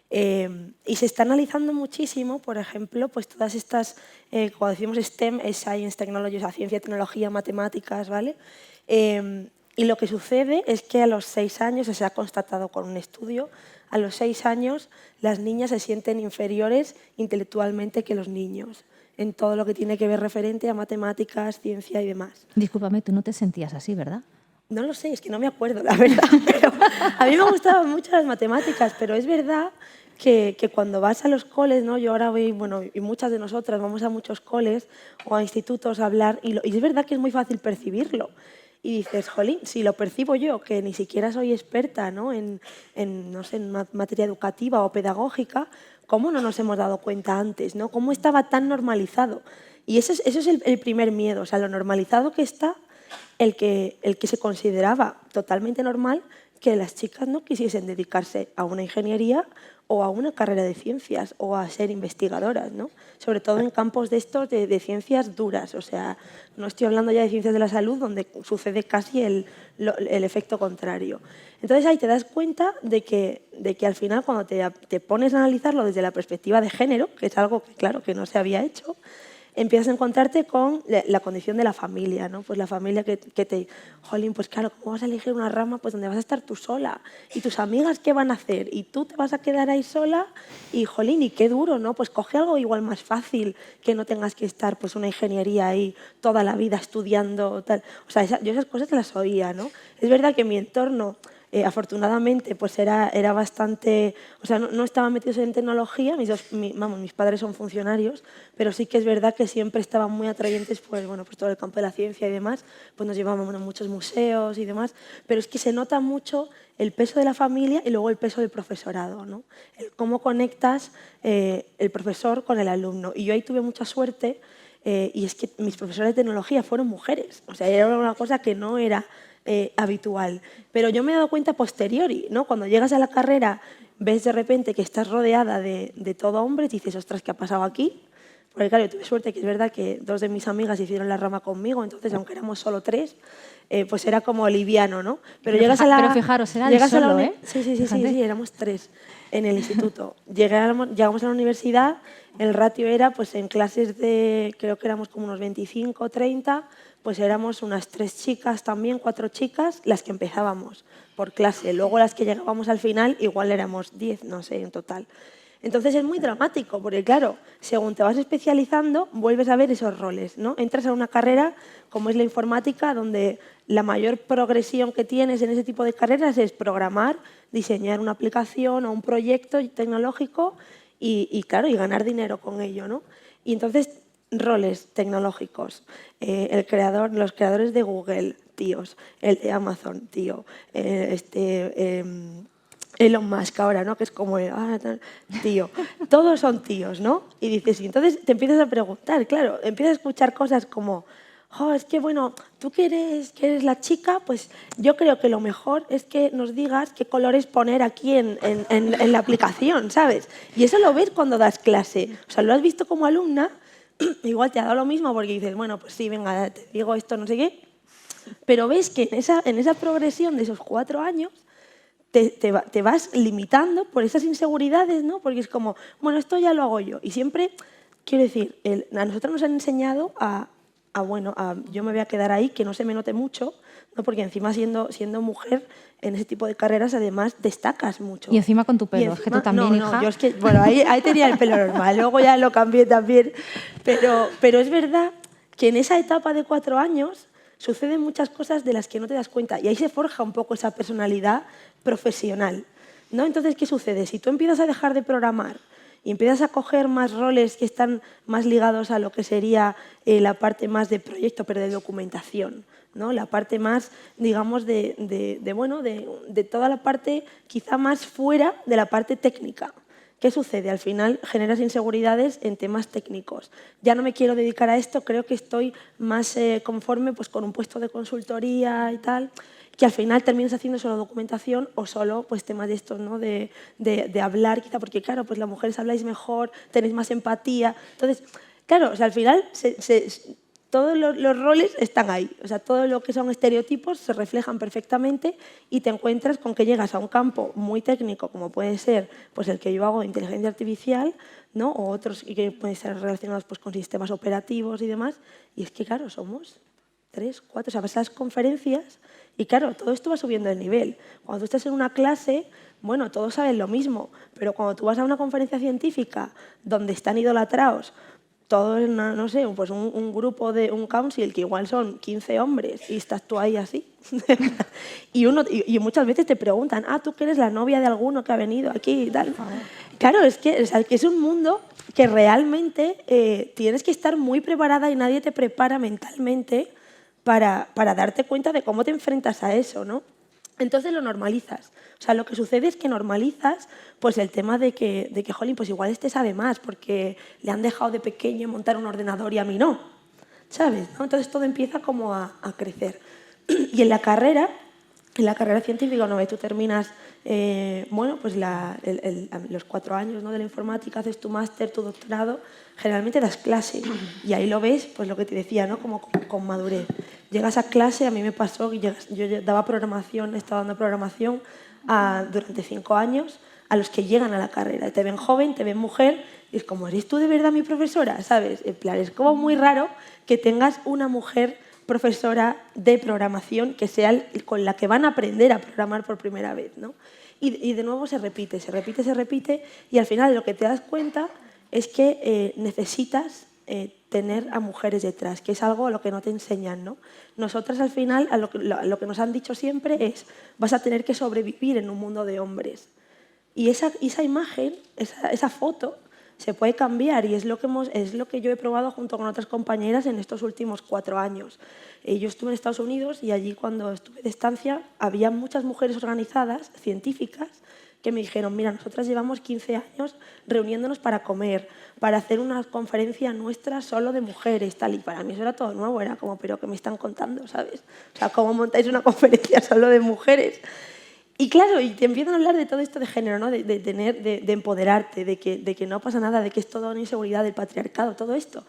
Y se está analizando muchísimo, por ejemplo, pues todas estas, cuando decimos STEM, es Science, Technology, o sea, ciencia, tecnología, matemáticas, ¿vale? Y lo que sucede es que a los 6 años, se ha constatado con un estudio, a los 6 años las niñas se sienten inferiores intelectualmente que los niños, en todo lo que tiene que ver referente a matemáticas, ciencia y demás. Discúlpame, tú no te sentías así, ¿verdad? No lo sé, es que no me acuerdo, la verdad. Pero a mí me gustaban mucho las matemáticas, pero es verdad que cuando vas a los coles, ¿no? Yo ahora voy, bueno, y muchas de nosotras vamos a muchos coles o a institutos a hablar, y es verdad que es muy fácil percibirlo. Y dices, jolín, si lo percibo yo, que ni siquiera soy experta, ¿no? No sé, en materia educativa o pedagógica, ¿cómo no nos hemos dado cuenta antes, ¿no? ¿Cómo estaba tan normalizado? Y eso es el primer miedo, o sea, lo normalizado que está, el que se consideraba totalmente normal que las chicas no quisiesen dedicarse a una ingeniería o a una carrera de ciencias o a ser investigadoras, ¿no? Sobre todo en campos de estos de ciencias duras, o sea, no estoy hablando ya de ciencias de la salud donde sucede casi el efecto contrario. Entonces ahí te das cuenta de que al final cuando te pones a analizarlo desde la perspectiva de género, que es algo que claro que no se había hecho, empiezas a encontrarte con la condición de la familia, ¿no? Pues la familia que te... Jolín, pues claro, ¿cómo vas a elegir una rama pues donde vas a estar tú sola? ¿Y tus amigas qué van a hacer? ¿Y tú te vas a quedar ahí sola? Y jolín, y qué duro, ¿no? Pues coge algo igual más fácil, que no tengas que estar pues una ingeniería ahí toda la vida estudiando, tal. O sea, yo esas cosas las oía, ¿no? Es verdad que mi entorno... afortunadamente pues era bastante, o sea, no estaban metidos en tecnología, mis padres son funcionarios, pero sí que es verdad que siempre estaban muy atrayentes pues todo el campo de la ciencia y demás, pues nos llevaban a muchos museos y demás, pero es que se nota mucho el peso de la familia y luego el peso del profesorado, ¿no? Cómo conectas el profesor con el alumno. Y yo ahí tuve mucha suerte y es que mis profesoras de tecnología fueron mujeres, o sea, era una cosa que no era habitual. Pero yo me he dado cuenta posteriori, ¿no? Cuando llegas a la carrera, ves de repente que estás rodeada de todo hombres y dices, ostras, ¿qué ha pasado aquí? Porque claro, yo tuve suerte que es verdad que 2 de mis amigas hicieron la rama conmigo, entonces aunque éramos solo 3, pues era como liviano, ¿no? Pero fijaros, era el solo, ¿eh? Sí, éramos 3 en el instituto. Llegamos a la universidad, el ratio era, pues en clases de, creo que éramos como unos 25 o 30, pues éramos unas 3 chicas también, 4 chicas, las que empezábamos por clase. Luego las que llegábamos al final, igual éramos 10, no sé, en total. Entonces es muy dramático, porque claro, según te vas especializando, vuelves a ver esos roles, ¿no? Entras a una carrera como es la informática, donde la mayor progresión que tienes en ese tipo de carreras es programar, diseñar una aplicación o un proyecto tecnológico y claro, y ganar dinero con ello, ¿no? Y entonces roles tecnológicos, los creadores de Google, tíos, el de Amazon, tío, Elon Musk ahora, ¿no? Que es como, tío, todos son tíos, ¿no? Y dices, y entonces te empiezas a preguntar, claro, empiezas a escuchar cosas como, es que bueno, tú que eres la chica, pues yo creo que lo mejor es que nos digas qué colores poner aquí en la aplicación, ¿sabes? Y eso lo ves cuando das clase, o sea, lo has visto como alumna. Igual te ha dado lo mismo porque dices, bueno, pues sí, venga, te digo esto, no sé qué. Pero ves que en esa progresión de esos 4 años te vas limitando por esas inseguridades, ¿no? Porque es como, bueno, esto ya lo hago yo. Y siempre, quiero decir, a nosotros nos han enseñado yo me voy a quedar ahí, que no se me note mucho, ¿no? Porque encima siendo mujer en ese tipo de carreras además destacas mucho. Y encima con tu pelo, es que tú también, hija. No, yo es que, bueno, ahí tenía el pelo normal, luego ya lo cambié también. Pero es verdad que en esa etapa de 4 años suceden muchas cosas de las que no te das cuenta y ahí se forja un poco esa personalidad profesional, ¿no? Entonces, ¿qué sucede? Si tú empiezas a dejar de programar y empiezas a coger más roles que están más ligados a lo que sería la parte más de proyecto, pero de documentación, ¿no? La parte más, digamos, de toda la parte quizá más fuera de la parte técnica. ¿Qué sucede? Al final generas inseguridades en temas técnicos. Ya no me quiero dedicar a esto, creo que estoy más conforme pues, con un puesto de consultoría y tal, que al final terminas haciendo solo documentación o solo pues, temas de estos, ¿no? de hablar, quizá, porque claro, pues las mujeres habláis mejor, tenéis más empatía. Entonces, claro, o sea, al final todos los roles están ahí, o sea, todo lo que son estereotipos se reflejan perfectamente y te encuentras con que llegas a un campo muy técnico, como puede ser pues, el que yo hago de inteligencia artificial, ¿no? O otros que pueden estar relacionados pues, con sistemas operativos y demás, y es que, claro, somos 3, 4, o sea, vas a las conferencias y, claro, todo esto va subiendo el nivel. Cuando tú estás en una clase, bueno, todos saben lo mismo, pero cuando tú vas a una conferencia científica donde están idolatrados todo, no sé, pues un grupo de un council que igual son 15 hombres y estás tú ahí así. y muchas veces te preguntan, tú que eres la novia de alguno que ha venido aquí y tal. Claro, es que es un mundo que realmente tienes que estar muy preparada y nadie te prepara mentalmente para darte cuenta de cómo te enfrentas a eso, ¿no? Entonces lo normalizas. O sea, lo que sucede es que normalizas pues, el tema de que, jolín, pues igual este sabe más porque le han dejado de pequeño montar un ordenador y a mí no, ¿sabes? ¿No? Entonces todo empieza como a crecer. Y en la carrera científica, una vez tú terminas pues los 4 años, ¿no? de la informática, haces tu máster, tu doctorado, generalmente das clase y ahí lo ves, pues lo que te decía, ¿no? Como con madurez. Llegas a clase, a mí me pasó que yo daba programación, he estado dando programación durante 5 años a los que llegan a la carrera. Te ven joven, te ven mujer y es como, ¿eres tú de verdad mi profesora? ¿Sabes? En plan, es como muy raro que tengas una mujer profesora de programación que sea con la que van a aprender a programar por primera vez, ¿no? Y de nuevo se repite y al final lo que te das cuenta es que necesitas tener a mujeres detrás, que es algo a lo que no te enseñan, ¿no? Nosotras al final a lo que nos han dicho siempre es vas a tener que sobrevivir en un mundo de hombres. Y esa imagen, esa foto, se puede cambiar y es lo que yo he probado junto con otras compañeras en estos últimos 4 años. Yo estuve en Estados Unidos y allí cuando estuve de estancia había muchas mujeres organizadas, científicas, que me dijeron, mira, nosotras llevamos 15 años reuniéndonos para comer, para hacer una conferencia nuestra solo de mujeres, tal, y para mí eso era todo nuevo, era como, pero ¿qué me están contando, sabes? O sea, ¿cómo montáis una conferencia solo de mujeres? Y claro, y te empiezan a hablar de todo esto de género, ¿no? de empoderarte, de que no pasa nada, de que es toda una inseguridad del patriarcado, todo esto.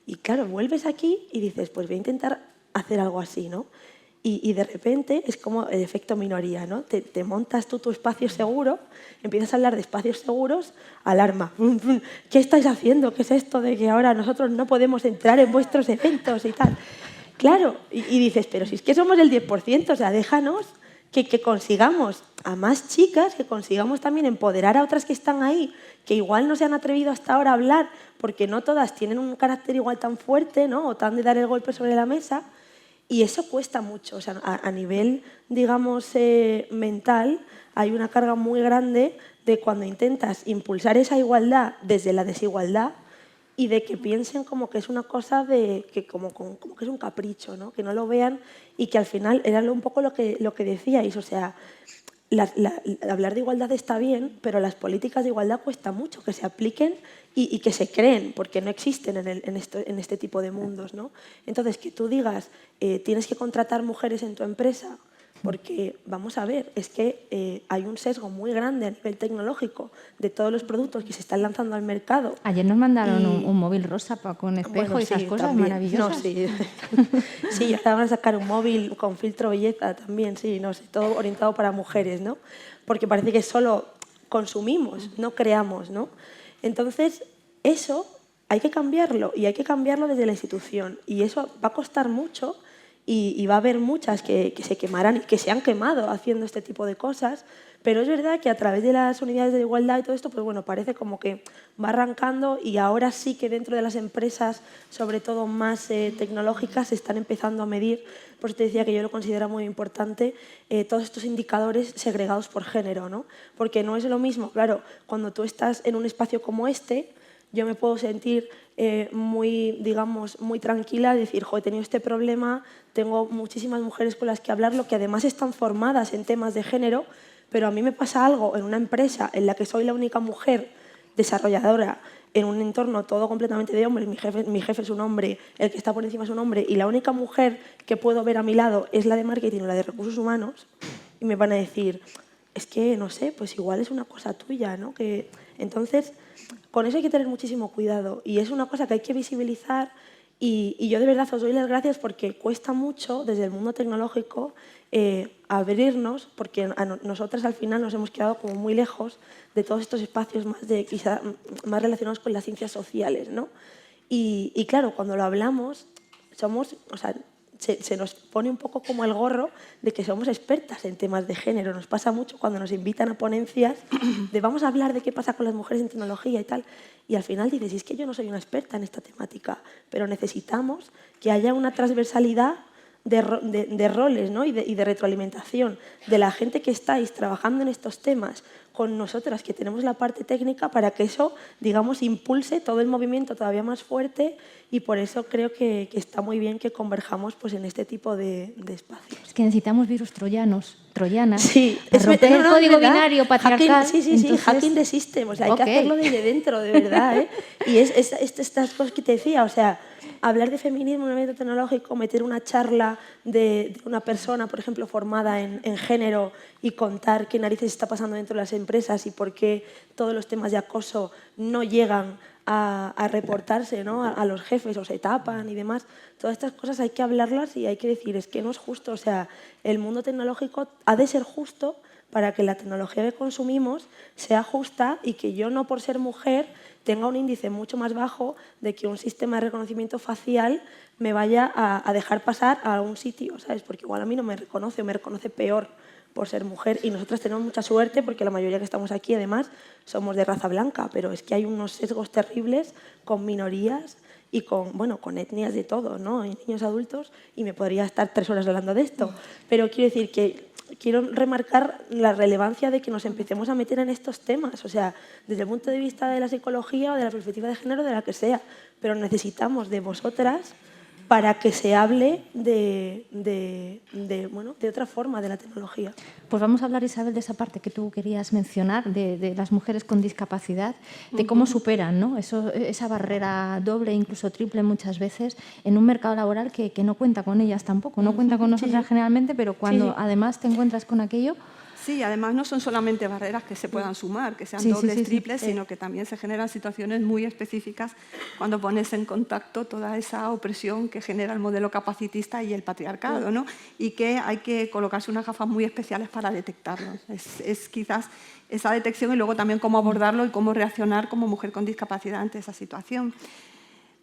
Y claro, vuelves aquí y dices, pues voy a intentar hacer algo así, ¿no? Y de repente es como el efecto minoría, ¿no? Te montas tú tu espacio seguro, empiezas a hablar de espacios seguros, alarma. ¿Qué estáis haciendo? ¿Qué es esto de que ahora nosotros no podemos entrar en vuestros eventos y tal? Claro, y dices, pero si es que somos el 10%, o sea, déjanos que consigamos a más chicas, que consigamos también empoderar a otras que están ahí, que igual no se han atrevido hasta ahora a hablar, porque no todas tienen un carácter igual tan fuerte, ¿no? O tan de dar el golpe sobre la mesa. Y eso cuesta mucho, o sea, a nivel, digamos, mental, hay una carga muy grande de cuando intentas impulsar esa igualdad desde la desigualdad y de que piensen como que es una cosa como que es un capricho, ¿no? Que no lo vean y que al final era un poco lo que decíais, o sea, hablar de igualdad está bien, pero las políticas de igualdad cuesta mucho que se apliquen y que se creen, porque no existen en este tipo de mundos, ¿no? Entonces, que tú digas, tienes que contratar mujeres en tu empresa, porque, vamos a ver, es que hay un sesgo muy grande a nivel tecnológico de todos los productos que se están lanzando al mercado. Ayer nos mandaron un móvil rosa con espejo, bueno, y esas cosas también maravillosas. No, sí. Sí, ahora van a sacar un móvil con filtro belleza también, sí, no sé, todo orientado para mujeres, ¿no? Porque parece que solo consumimos, no creamos, ¿no? Entonces, eso hay que cambiarlo y hay que cambiarlo desde la institución y eso va a costar mucho y va a haber muchas que se quemarán y que se han quemado haciendo este tipo de cosas, pero es verdad que a través de las unidades de igualdad y todo esto, pues bueno, parece como que va arrancando y ahora sí que dentro de las empresas, sobre todo más tecnológicas, se están empezando a medir. Por eso te decía que yo lo considero muy importante, todos estos indicadores segregados por género, ¿no? Porque no es lo mismo, claro, cuando tú estás en un espacio como este, yo me puedo sentir muy, digamos, muy tranquila y decir, jo, he tenido este problema, tengo muchísimas mujeres con las que hablarlo, que además están formadas en temas de género, pero a mí me pasa algo en una empresa en la que soy la única mujer desarrolladora en un entorno todo completamente de hombres, mi jefe es un hombre, el que está por encima es un hombre, y la única mujer que puedo ver a mi lado es la de marketing o la de recursos humanos, y me van a decir, es que, no sé, pues igual es una cosa tuya, ¿no? Que, entonces, con eso hay que tener muchísimo cuidado, y es una cosa que hay que visibilizar, y yo de verdad os doy las gracias porque cuesta mucho desde el mundo tecnológico abrirnos, porque nosotras al final nos hemos quedado como muy lejos de todos estos espacios quizá más relacionados con las ciencias sociales, ¿no? Y claro, cuando lo hablamos, o sea, se nos pone un poco como el gorro de que somos expertas en temas de género. Nos pasa mucho cuando nos invitan a ponencias de vamos a hablar de qué pasa con las mujeres en tecnología y tal. Y al final dices, es que yo no soy una experta en esta temática, pero necesitamos que haya una transversalidad de roles, ¿no? y de retroalimentación de la gente que estáis trabajando en estos temas con nosotras que tenemos la parte técnica para que eso, digamos, impulse todo el movimiento todavía más fuerte, y por eso creo que está muy bien que converjamos pues, en este tipo de espacios. Es que necesitamos virus troyanas, sí, para romper el código binario patriarcal. Sí, entonces, hacking the system, o sea, hay que hacerlo desde dentro, de verdad, ¿eh? Y estas cosas que te decía, o sea, hablar de feminismo en un evento tecnológico, meter una charla de una persona, por ejemplo, formada en género y contar qué narices está pasando dentro de las empresas y por qué todos los temas de acoso no llegan a reportarse, ¿no? a los jefes o se tapan y demás. Todas estas cosas hay que hablarlas y hay que decir, es que no es justo. O sea, el mundo tecnológico ha de ser justo para que la tecnología que consumimos sea justa y que yo, no por ser mujer, tenga un índice mucho más bajo de que un sistema de reconocimiento facial me vaya a dejar pasar a un sitio, ¿sabes? Porque igual a mí no me reconoce o me reconoce peor por ser mujer, y nosotras tenemos mucha suerte porque la mayoría que estamos aquí además somos de raza blanca, pero es que hay unos sesgos terribles con minorías y con etnias de todo, ¿no? Y niños adultos, y me podría estar 3 horas hablando de esto, pero quiero decir que quiero remarcar la relevancia de que nos empecemos a meter en estos temas, o sea, desde el punto de vista de la psicología o de la perspectiva de género, de la que sea, pero necesitamos de vosotras para que se hable de otra forma de la tecnología. Pues vamos a hablar, Isabel, de esa parte que tú querías mencionar, de las mujeres con discapacidad, de cómo superan, ¿no? esa barrera doble, incluso triple muchas veces, en un mercado laboral que no cuenta con ellas tampoco, no cuenta con nosotras generalmente, pero cuando además te encuentras con aquello... Sí, además no son solamente barreras que se puedan sumar, que sean dobles, triples, sino que también se generan situaciones muy específicas cuando pones en contacto toda esa opresión que genera el modelo capacitista y el patriarcado, ¿no? Y que hay que colocarse unas gafas muy especiales para detectarlos. Es quizás esa detección y luego también cómo abordarlo y cómo reaccionar como mujer con discapacidad ante esa situación.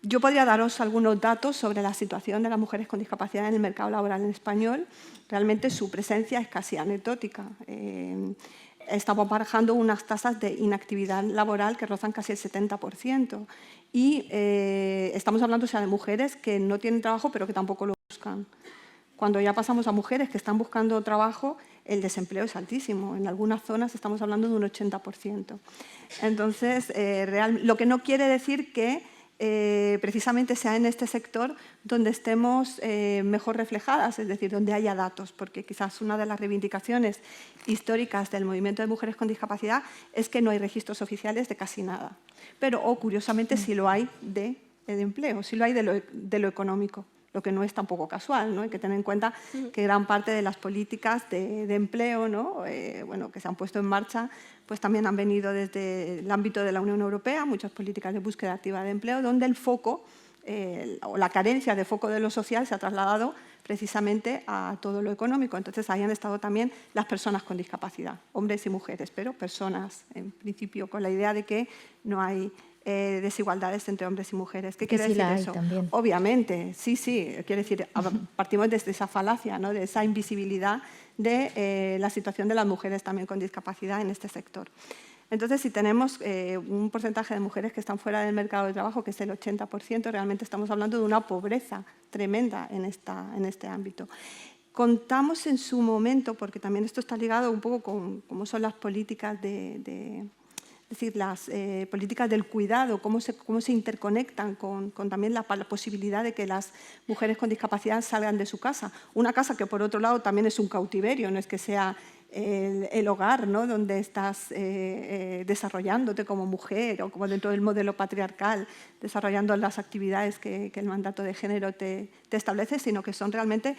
Yo podría daros algunos datos sobre la situación de las mujeres con discapacidad en el mercado laboral en español. Realmente su presencia es casi anecdótica. Estamos barajando unas tasas de inactividad laboral que rozan casi el 70%. Y estamos hablando, o sea, de mujeres que no tienen trabajo pero que tampoco lo buscan. Cuando ya pasamos a mujeres que están buscando trabajo, el desempleo es altísimo. En algunas zonas estamos hablando de un 80%. Entonces, lo que no quiere decir que precisamente sea en este sector donde estemos mejor reflejadas, es decir, donde haya datos, porque quizás una de las reivindicaciones históricas del movimiento de mujeres con discapacidad es que no hay registros oficiales de casi nada, pero curiosamente sí lo hay de empleo, sí lo hay de lo económico, lo que no es tampoco casual, ¿no? Hay que tener en cuenta que gran parte de las políticas de empleo, ¿no? Que se han puesto en marcha, pues también han venido desde el ámbito de la Unión Europea, muchas políticas de búsqueda activa de empleo, donde el foco o la carencia de foco de lo social se ha trasladado precisamente a todo lo económico. Entonces, ahí han estado también las personas con discapacidad, hombres y mujeres, pero personas, en principio, con la idea de que no hay desigualdades entre hombres y mujeres. ¿Qué Que quiere sí decir la hay eso? también. Obviamente, sí, quiere decir, partimos desde esa falacia, ¿no? De esa invisibilidad de la situación de las mujeres también con discapacidad en este sector. Entonces, si tenemos un porcentaje de mujeres que están fuera del mercado de trabajo, que es el 80%, realmente estamos hablando de una pobreza tremenda en este ámbito. Contamos en su momento, porque también esto está ligado un poco con cómo son las políticas es decir, las políticas del cuidado, cómo se interconectan con también la posibilidad de que las mujeres con discapacidad salgan de su casa. Una casa que, por otro lado, también es un cautiverio, no es que sea el hogar, ¿no? Donde estás desarrollándote como mujer o como dentro del modelo patriarcal, desarrollando las actividades que el mandato de género te establece, sino que son realmente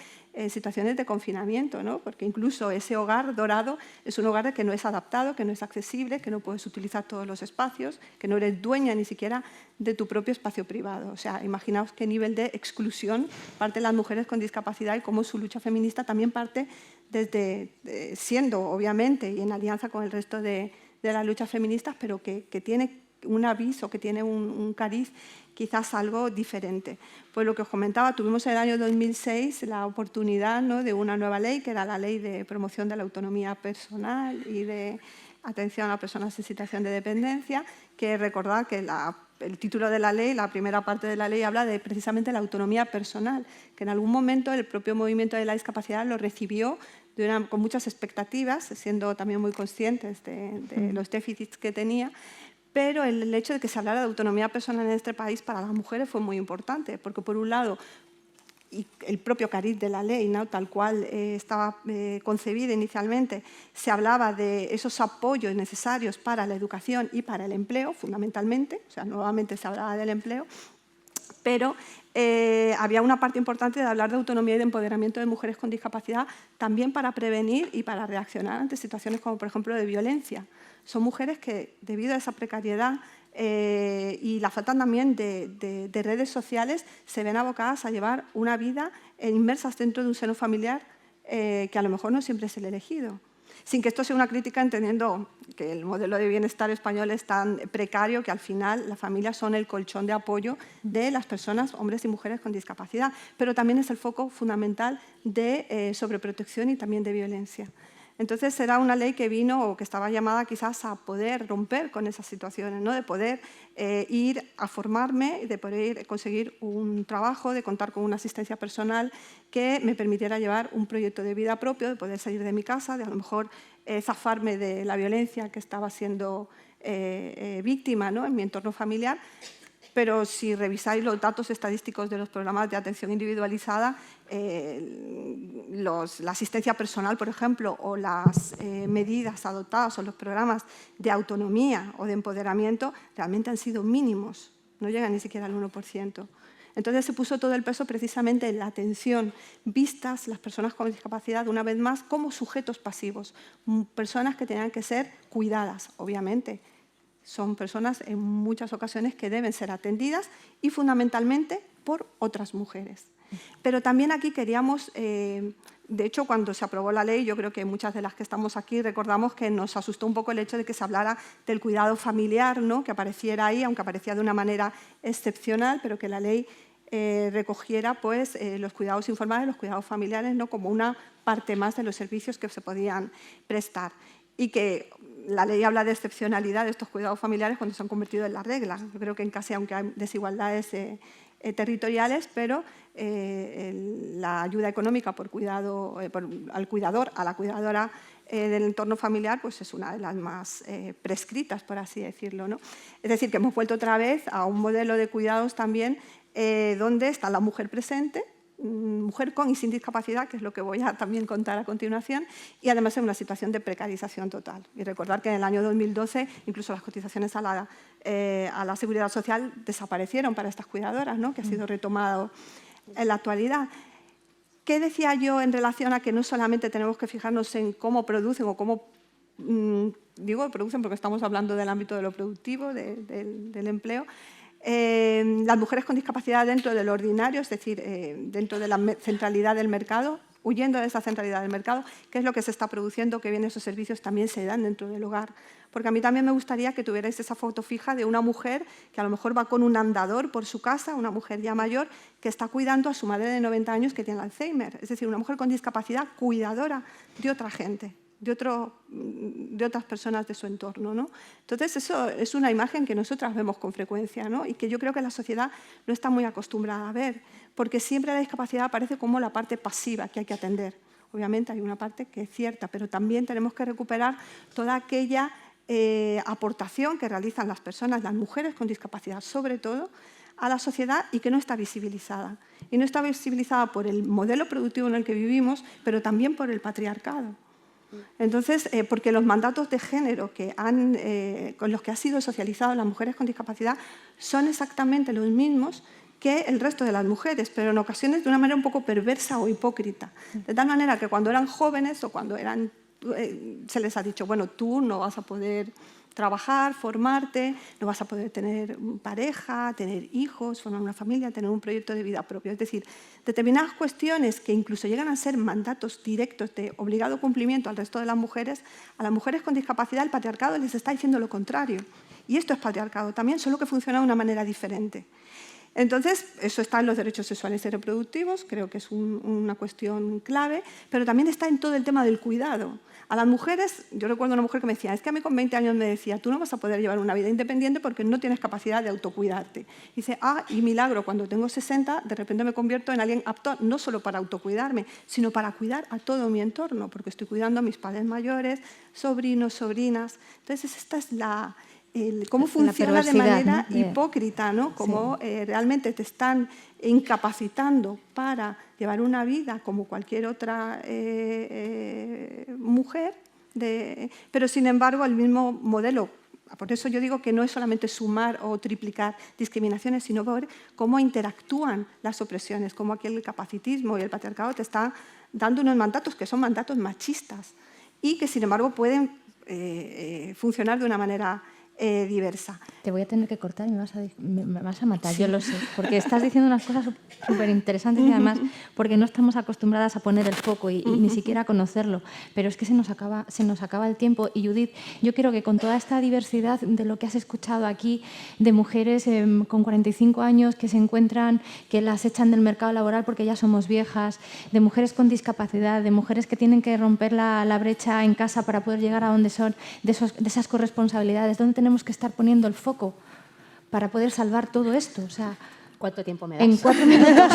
situaciones de confinamiento, ¿no? Porque incluso ese hogar dorado es un hogar que no es adaptado, que no es accesible, que no puedes utilizar todos los espacios, que no eres dueña ni siquiera de tu propio espacio privado. O sea, imaginaos qué nivel de exclusión parte las mujeres con discapacidad y cómo su lucha feminista también parte desde siendo, obviamente, y en alianza con el resto de las luchas feministas, pero que tiene un aviso, que tiene un cariz quizás algo diferente. Pues lo que os comentaba, tuvimos en el año 2006 la oportunidad, ¿no? de una nueva ley, que era la Ley de Promoción de la Autonomía Personal y de Atención a Personas en Situación de Dependencia, que recordad que el título de la ley, la primera parte de la ley, habla de precisamente la autonomía personal, que en algún momento el propio movimiento de la discapacidad lo recibió con muchas expectativas, siendo también muy conscientes de los déficits que tenía, pero el hecho de que se hablara de autonomía personal en este país para las mujeres fue muy importante, porque por un lado, y el propio cariz de la ley, ¿no? Tal cual estaba concebida inicialmente, se hablaba de esos apoyos necesarios para la educación y para el empleo, fundamentalmente, o sea, nuevamente se hablaba del empleo, pero había una parte importante de hablar de autonomía y de empoderamiento de mujeres con discapacidad también para prevenir y para reaccionar ante situaciones como, por ejemplo, de violencia. Son mujeres que, debido a esa precariedad y la falta también de redes sociales, se ven abocadas a llevar una vida inmersas dentro de un seno familiar que a lo mejor no siempre es el elegido. Sin que esto sea una crítica, entendiendo que el modelo de bienestar español es tan precario que al final las familias son el colchón de apoyo de las personas, hombres y mujeres con discapacidad, pero también es el foco fundamental de sobreprotección y también de violencia. Entonces era una ley que vino o que estaba llamada quizás a poder romper con esas situaciones, ¿no? De poder ir a formarme, de poder conseguir un trabajo, de contar con una asistencia personal que me permitiera llevar un proyecto de vida propio, de poder salir de mi casa, de a lo mejor zafarme de la violencia que estaba siendo víctima, ¿no? En mi entorno familiar. Pero si revisáis los datos estadísticos de los programas de atención individualizada, la asistencia personal, por ejemplo, o las medidas adoptadas o los programas de autonomía o de empoderamiento realmente han sido mínimos, no llegan ni siquiera al 1%. Entonces se puso todo el peso precisamente en la atención, vistas las personas con discapacidad, una vez más, como sujetos pasivos, personas que tenían que ser cuidadas, obviamente. Son personas en muchas ocasiones que deben ser atendidas y fundamentalmente por otras mujeres. Pero también aquí queríamos, de hecho cuando se aprobó la ley, yo creo que muchas de las que estamos aquí recordamos que nos asustó un poco el hecho de que se hablara del cuidado familiar, ¿no? Que apareciera ahí, aunque aparecía de una manera excepcional, pero que la ley recogiera pues, los cuidados informales, los cuidados familiares, ¿no? Como una parte más de los servicios que se podían prestar. Y que la ley habla de excepcionalidad de estos cuidados familiares cuando se han convertido en la regla. Yo creo que en casi, aunque hay desigualdades territoriales, pero la ayuda económica por cuidado, al cuidador, a la cuidadora del entorno familiar, pues es una de las más prescritas, por así decirlo, ¿no? Es decir, que hemos vuelto otra vez a un modelo de cuidados también donde está la mujer presente, mujer con y sin discapacidad, que es lo que voy a también contar a continuación, y además en una situación de precarización total. Y recordar que en el año 2012 incluso las cotizaciones a la Seguridad Social desaparecieron para estas cuidadoras, ¿no? Que ha sido retomado en la actualidad. ¿Qué decía yo en relación a que no solamente tenemos que fijarnos en cómo producen o cómo, digo producen porque estamos hablando del ámbito de lo productivo, del empleo, las mujeres con discapacidad dentro de lo ordinario, es decir, dentro de la centralidad del mercado, huyendo de esa centralidad del mercado, qué es lo que se está produciendo, qué bien esos servicios también se dan dentro del hogar. Porque a mí también me gustaría que tuvierais esa foto fija de una mujer que a lo mejor va con un andador por su casa, una mujer ya mayor, que está cuidando a su madre de 90 años que tiene Alzheimer. Es decir, una mujer con discapacidad cuidadora de otra gente, de otras personas de su entorno, ¿no? Entonces, eso es una imagen que nosotras vemos con frecuencia, ¿no? Y que yo creo que la sociedad no está muy acostumbrada a ver, porque siempre la discapacidad aparece como la parte pasiva que hay que atender. Obviamente hay una parte que es cierta, pero también tenemos que recuperar toda aquella aportación que realizan las personas, las mujeres con discapacidad sobre todo, a la sociedad y que no está visibilizada. Y no está visibilizada por el modelo productivo en el que vivimos, pero también por el patriarcado. Entonces, porque los mandatos de género con los que ha sido socializado las mujeres con discapacidad son exactamente los mismos que el resto de las mujeres, pero en ocasiones de una manera un poco perversa o hipócrita. De tal manera que cuando eran jóvenes o cuando se les ha dicho, bueno, tú no vas a poder trabajar, formarte, no vas a poder tener pareja, tener hijos, formar una familia, tener un proyecto de vida propio. Es decir, determinadas cuestiones que incluso llegan a ser mandatos directos de obligado cumplimiento al resto de las mujeres, a las mujeres con discapacidad el patriarcado les está diciendo lo contrario. Y esto es patriarcado también, solo que funciona de una manera diferente. Entonces, eso está en los derechos sexuales y reproductivos, creo que es una cuestión clave, pero también está en todo el tema del cuidado. A las mujeres, yo recuerdo una mujer que me decía, es que a mí con 20 años me decía, tú no vas a poder llevar una vida independiente porque no tienes capacidad de autocuidarte. Dice, y milagro, cuando tengo 60, de repente me convierto en alguien apto no solo para autocuidarme, sino para cuidar a todo mi entorno, porque estoy cuidando a mis padres mayores, sobrinos, sobrinas. Entonces, esta es cómo funciona de manera hipócrita, ¿no? Cómo realmente te están incapacitando para llevar una vida como cualquier otra mujer, pero sin embargo el mismo modelo. Por eso yo digo que no es solamente sumar o triplicar discriminaciones, sino ver cómo interactúan las opresiones, cómo aquí el capacitismo y el patriarcado te están dando unos mandatos que son mandatos machistas y que sin embargo pueden funcionar de una manera diversa. Te voy a tener que cortar y me vas a matar, yo lo sé, porque estás diciendo unas cosas súper interesantes y además porque no estamos acostumbradas a poner el foco y ni siquiera a conocerlo, pero es que se nos acaba el tiempo. Y Judith, yo quiero que con toda esta diversidad de lo que has escuchado aquí, de mujeres con 45 años que se encuentran, que las echan del mercado laboral porque ya somos viejas, de mujeres con discapacidad, de mujeres que tienen que romper la brecha en casa para poder llegar a donde son, de esas corresponsabilidades, ¿dónde tenemos que estar poniendo el foco para poder salvar todo esto? O sea, ¿cuánto tiempo me das? En 4 minutos.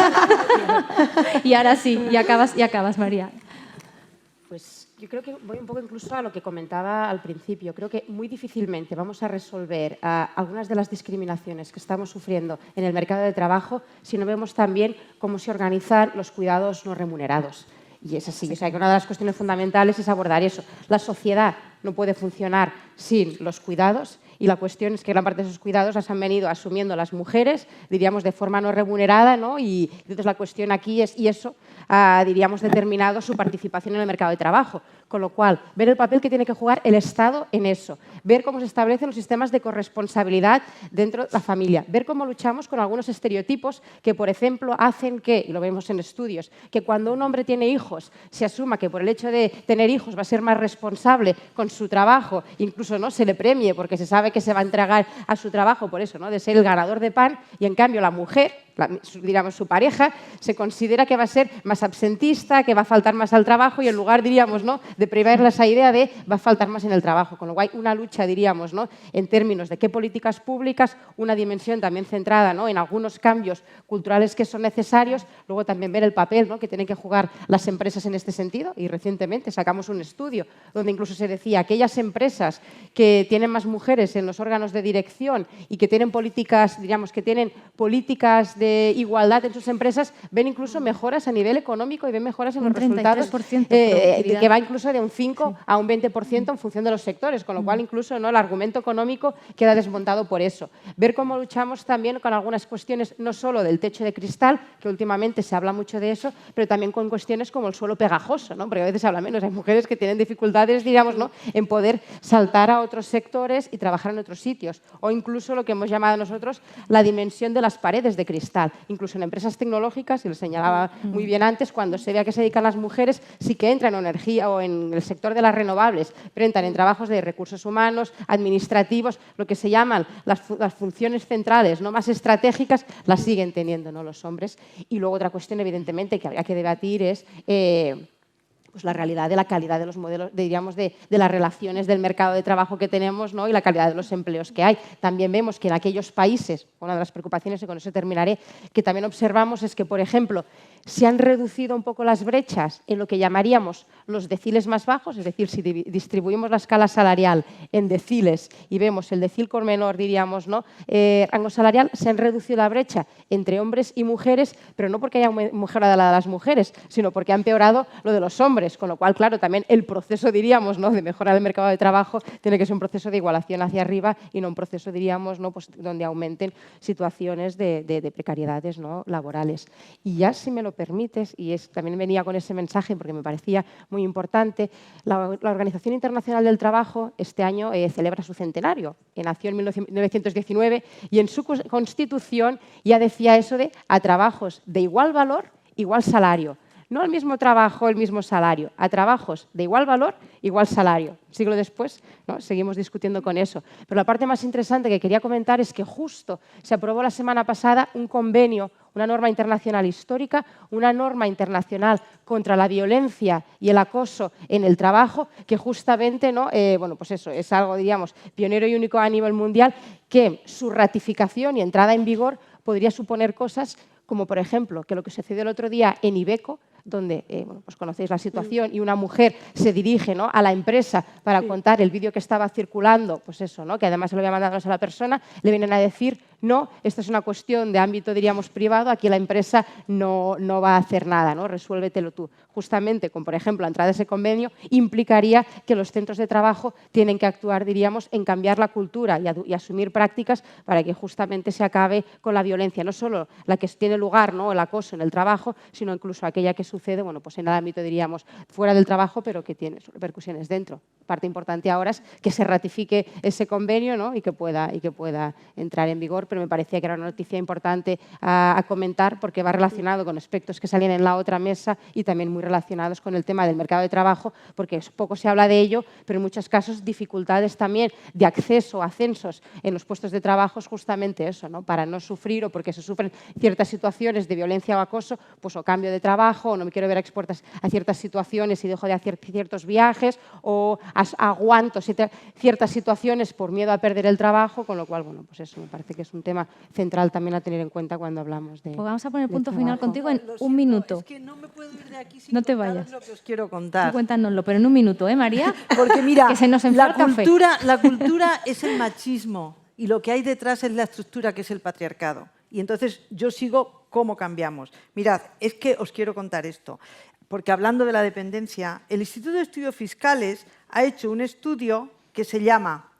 Y ahora sí, y acabas, María. Pues yo creo que voy un poco incluso a lo que comentaba al principio. Creo que muy difícilmente vamos a resolver algunas de las discriminaciones que estamos sufriendo en el mercado de trabajo si no vemos también cómo se organizan los cuidados no remunerados. Y es así, o sea, que una de las cuestiones fundamentales es abordar eso. La sociedad no puede funcionar sin los cuidados y la cuestión es que gran parte de esos cuidados las han venido asumiendo las mujeres, diríamos, de forma no remunerada, ¿no? Y entonces la cuestión aquí es, y eso ha, diríamos, determinado su participación en el mercado de trabajo. Con lo cual, ver el papel que tiene que jugar el Estado en eso, ver cómo se establecen los sistemas de corresponsabilidad dentro de la familia, ver cómo luchamos con algunos estereotipos que, por ejemplo, hacen que, y lo vemos en estudios, que cuando un hombre tiene hijos se asuma que por el hecho de tener hijos va a ser más responsable con su trabajo, incluso no se le premie porque se sabe que se va a entregar a su trabajo por eso, ¿no? De ser el ganador de pan, y en cambio la mujer, diríamos su pareja, se considera que va a ser más absentista, que va a faltar más al trabajo y en lugar, diríamos, ¿no?, de privarla esa idea de va a faltar más en el trabajo. Con lo cual, una lucha, diríamos, ¿no?, en términos de qué políticas públicas, una dimensión también centrada, ¿no?, en algunos cambios culturales que son necesarios, luego también ver el papel, ¿no?, que tienen que jugar las empresas en este sentido. Y recientemente sacamos un estudio donde incluso se decía aquellas empresas que tienen más mujeres en los órganos de dirección y que tienen políticas, diríamos, que tienen políticas de igualdad en sus empresas, ven incluso mejoras a nivel económico y ven mejoras en los resultados, que va incluso de un 5 a un 20% en función de los sectores, con lo cual incluso, ¿no?, el argumento económico queda desmontado por eso. Ver cómo luchamos también con algunas cuestiones, no solo del techo de cristal, que últimamente se habla mucho de eso, pero también con cuestiones como el suelo pegajoso, ¿no?, porque a veces se habla menos. Hay mujeres que tienen dificultades, digamos, ¿no?, en poder saltar a otros sectores y trabajar en otros sitios, o incluso lo que hemos llamado nosotros la dimensión de las paredes de cristal. tal. Incluso en empresas tecnológicas, y lo señalaba muy bien antes, cuando se ve a qué se dedican las mujeres, sí que entran en energía o en el sector de las renovables, pero entran en trabajos de recursos humanos, administrativos, lo que se llaman las funciones centrales, no más estratégicas, las siguen teniendo, ¿no?, los hombres. Y luego otra cuestión, evidentemente, que habría que debatir es pues la realidad de la calidad de los modelos, diríamos, de las relaciones del mercado de trabajo que tenemos, ¿no?, y la calidad de los empleos que hay. También vemos que en aquellos países, una de las preocupaciones, y con eso terminaré, que también observamos es que, por ejemplo, se han reducido un poco las brechas en lo que llamaríamos los deciles más bajos, es decir, si distribuimos la escala salarial en deciles y vemos el decil con menor, diríamos, ¿no?, rango salarial, se han reducido la brecha entre hombres y mujeres, pero no porque haya mejorado la de las mujeres, sino porque ha empeorado lo de los hombres, con lo cual, claro, también el proceso, diríamos, ¿no?, de mejorar el mercado de trabajo tiene que ser un proceso de igualación hacia arriba y no un proceso, diríamos, ¿no?, pues donde aumenten situaciones de precariedades, ¿no?, laborales. Y ya, si me lo permites, y también venía con ese mensaje porque me parecía muy importante, la Organización Internacional del Trabajo este año celebra su centenario. Nació en 1919 y en su constitución ya decía eso de a trabajos de igual valor, igual salario. No al mismo trabajo, el mismo salario, a trabajos de igual valor, igual salario. Un siglo después, ¿no?, seguimos discutiendo con eso. Pero la parte más interesante que quería comentar es que justo se aprobó la semana pasada un convenio, una norma internacional histórica, una norma internacional contra la violencia y el acoso en el trabajo, que justamente, ¿no?, bueno, pues eso, es algo, diríamos, pionero y único a nivel mundial, que su ratificación y entrada en vigor podría suponer cosas como, por ejemplo, que lo que sucedió el otro día en Iveco, donde bueno, pues conocéis la situación, y una mujer se dirige, ¿no?, a la empresa para contar el vídeo que estaba circulando, pues eso, ¿no?, que además se lo había mandado a la persona, le vienen a decir, no, esto es una cuestión de ámbito, diríamos, privado, aquí la empresa no va a hacer nada, ¿no?, resuélvetelo tú. Justamente, con, por ejemplo, la entrada de ese convenio, implicaría que los centros de trabajo tienen que actuar, diríamos, en cambiar la cultura y asumir prácticas para que justamente se acabe con la violencia, no solo la que tiene lugar, ¿no?, el acoso en el trabajo, sino incluso aquella que sucede, bueno, pues en el ámbito, diríamos, fuera del trabajo, pero que tiene repercusiones dentro. Parte importante ahora es que se ratifique ese convenio, ¿no?, y que pueda entrar en vigor, pero me parecía que era una noticia importante a comentar porque va relacionado con aspectos que salían en la otra mesa y también muy relacionados con el tema del mercado de trabajo, porque poco se habla de ello, pero en muchos casos dificultades también de acceso, ascensos en los puestos de trabajo, es justamente eso, ¿no?, para no sufrir o porque se sufren ciertas situaciones de violencia o acoso, pues o cambio de trabajo, o no me quiero ver expuestas a ciertas situaciones y dejo de hacer ciertos viajes, o aguanto ciertas situaciones por miedo a perder el trabajo, con lo cual, bueno, pues eso me parece que es un tema central también a tener en cuenta cuando hablamos de. Pues vamos a poner punto final trabajo. contigo en Lo un siento, minuto. Es que no me puedo ir de aquí sin No te contaros vayas. lo que os quiero contar. Tú cuéntanoslo, pero en un minuto, ¿eh, María? Porque mira, que se nos enfría el café. la cultura es el machismo y lo que hay detrás es la estructura que es el patriarcado. Y entonces yo sigo cómo cambiamos. Mirad, es que os quiero contar esto, porque hablando de la dependencia, el Instituto de Estudios Fiscales ha hecho un estudio que se llama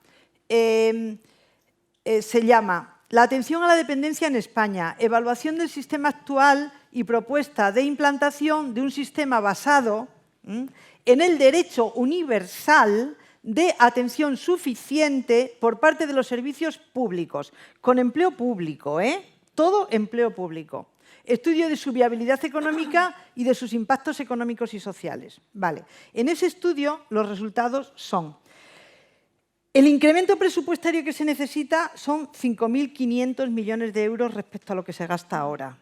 La atención a la dependencia en España, evaluación del sistema actual y propuesta de implantación de un sistema basado en el derecho universal de atención suficiente por parte de los servicios públicos, con empleo público, todo empleo público. Estudio de su viabilidad económica y de sus impactos económicos y sociales. Vale. En ese estudio los resultados son: el incremento presupuestario que se necesita son 5.500 millones de euros respecto a lo que se gasta ahora.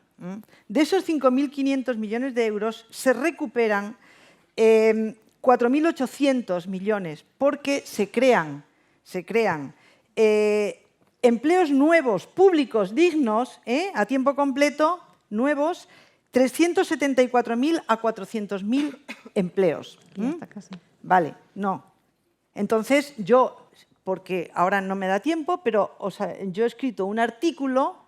De esos 5.500 millones de euros se recuperan 4.800 millones porque se crean empleos nuevos, públicos, dignos, a tiempo completo, nuevos, 374.000 a 400.000 empleos. Vale, no. Entonces, yo, porque ahora no me da tiempo, pero yo he escrito un artículo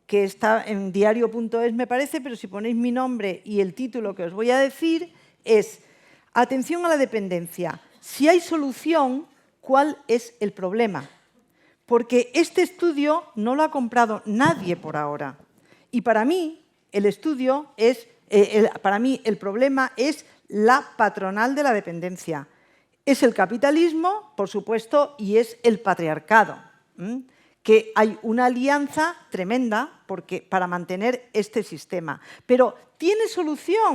que está en diario.es, me parece, pero si ponéis mi nombre y el título que os voy a decir es Atención a la dependencia. Si hay solución, ¿cuál es el problema? Porque este estudio no lo ha comprado nadie por ahora. Y para mí, el problema es la patronal de la dependencia. Es el capitalismo, por supuesto, y es el patriarcado, que hay una alianza tremenda para mantener este sistema. Pero tiene solución,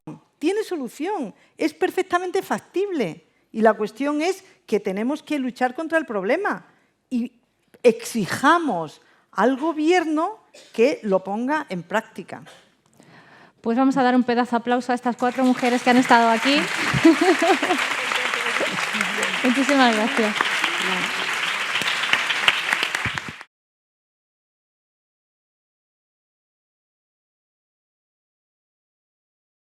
es perfectamente factible. Y la cuestión es que tenemos que luchar contra el problema y exijamos al gobierno que lo ponga en práctica. Pues vamos a dar un pedazo de aplauso a estas 4 mujeres que han estado aquí. Muchísimas gracias.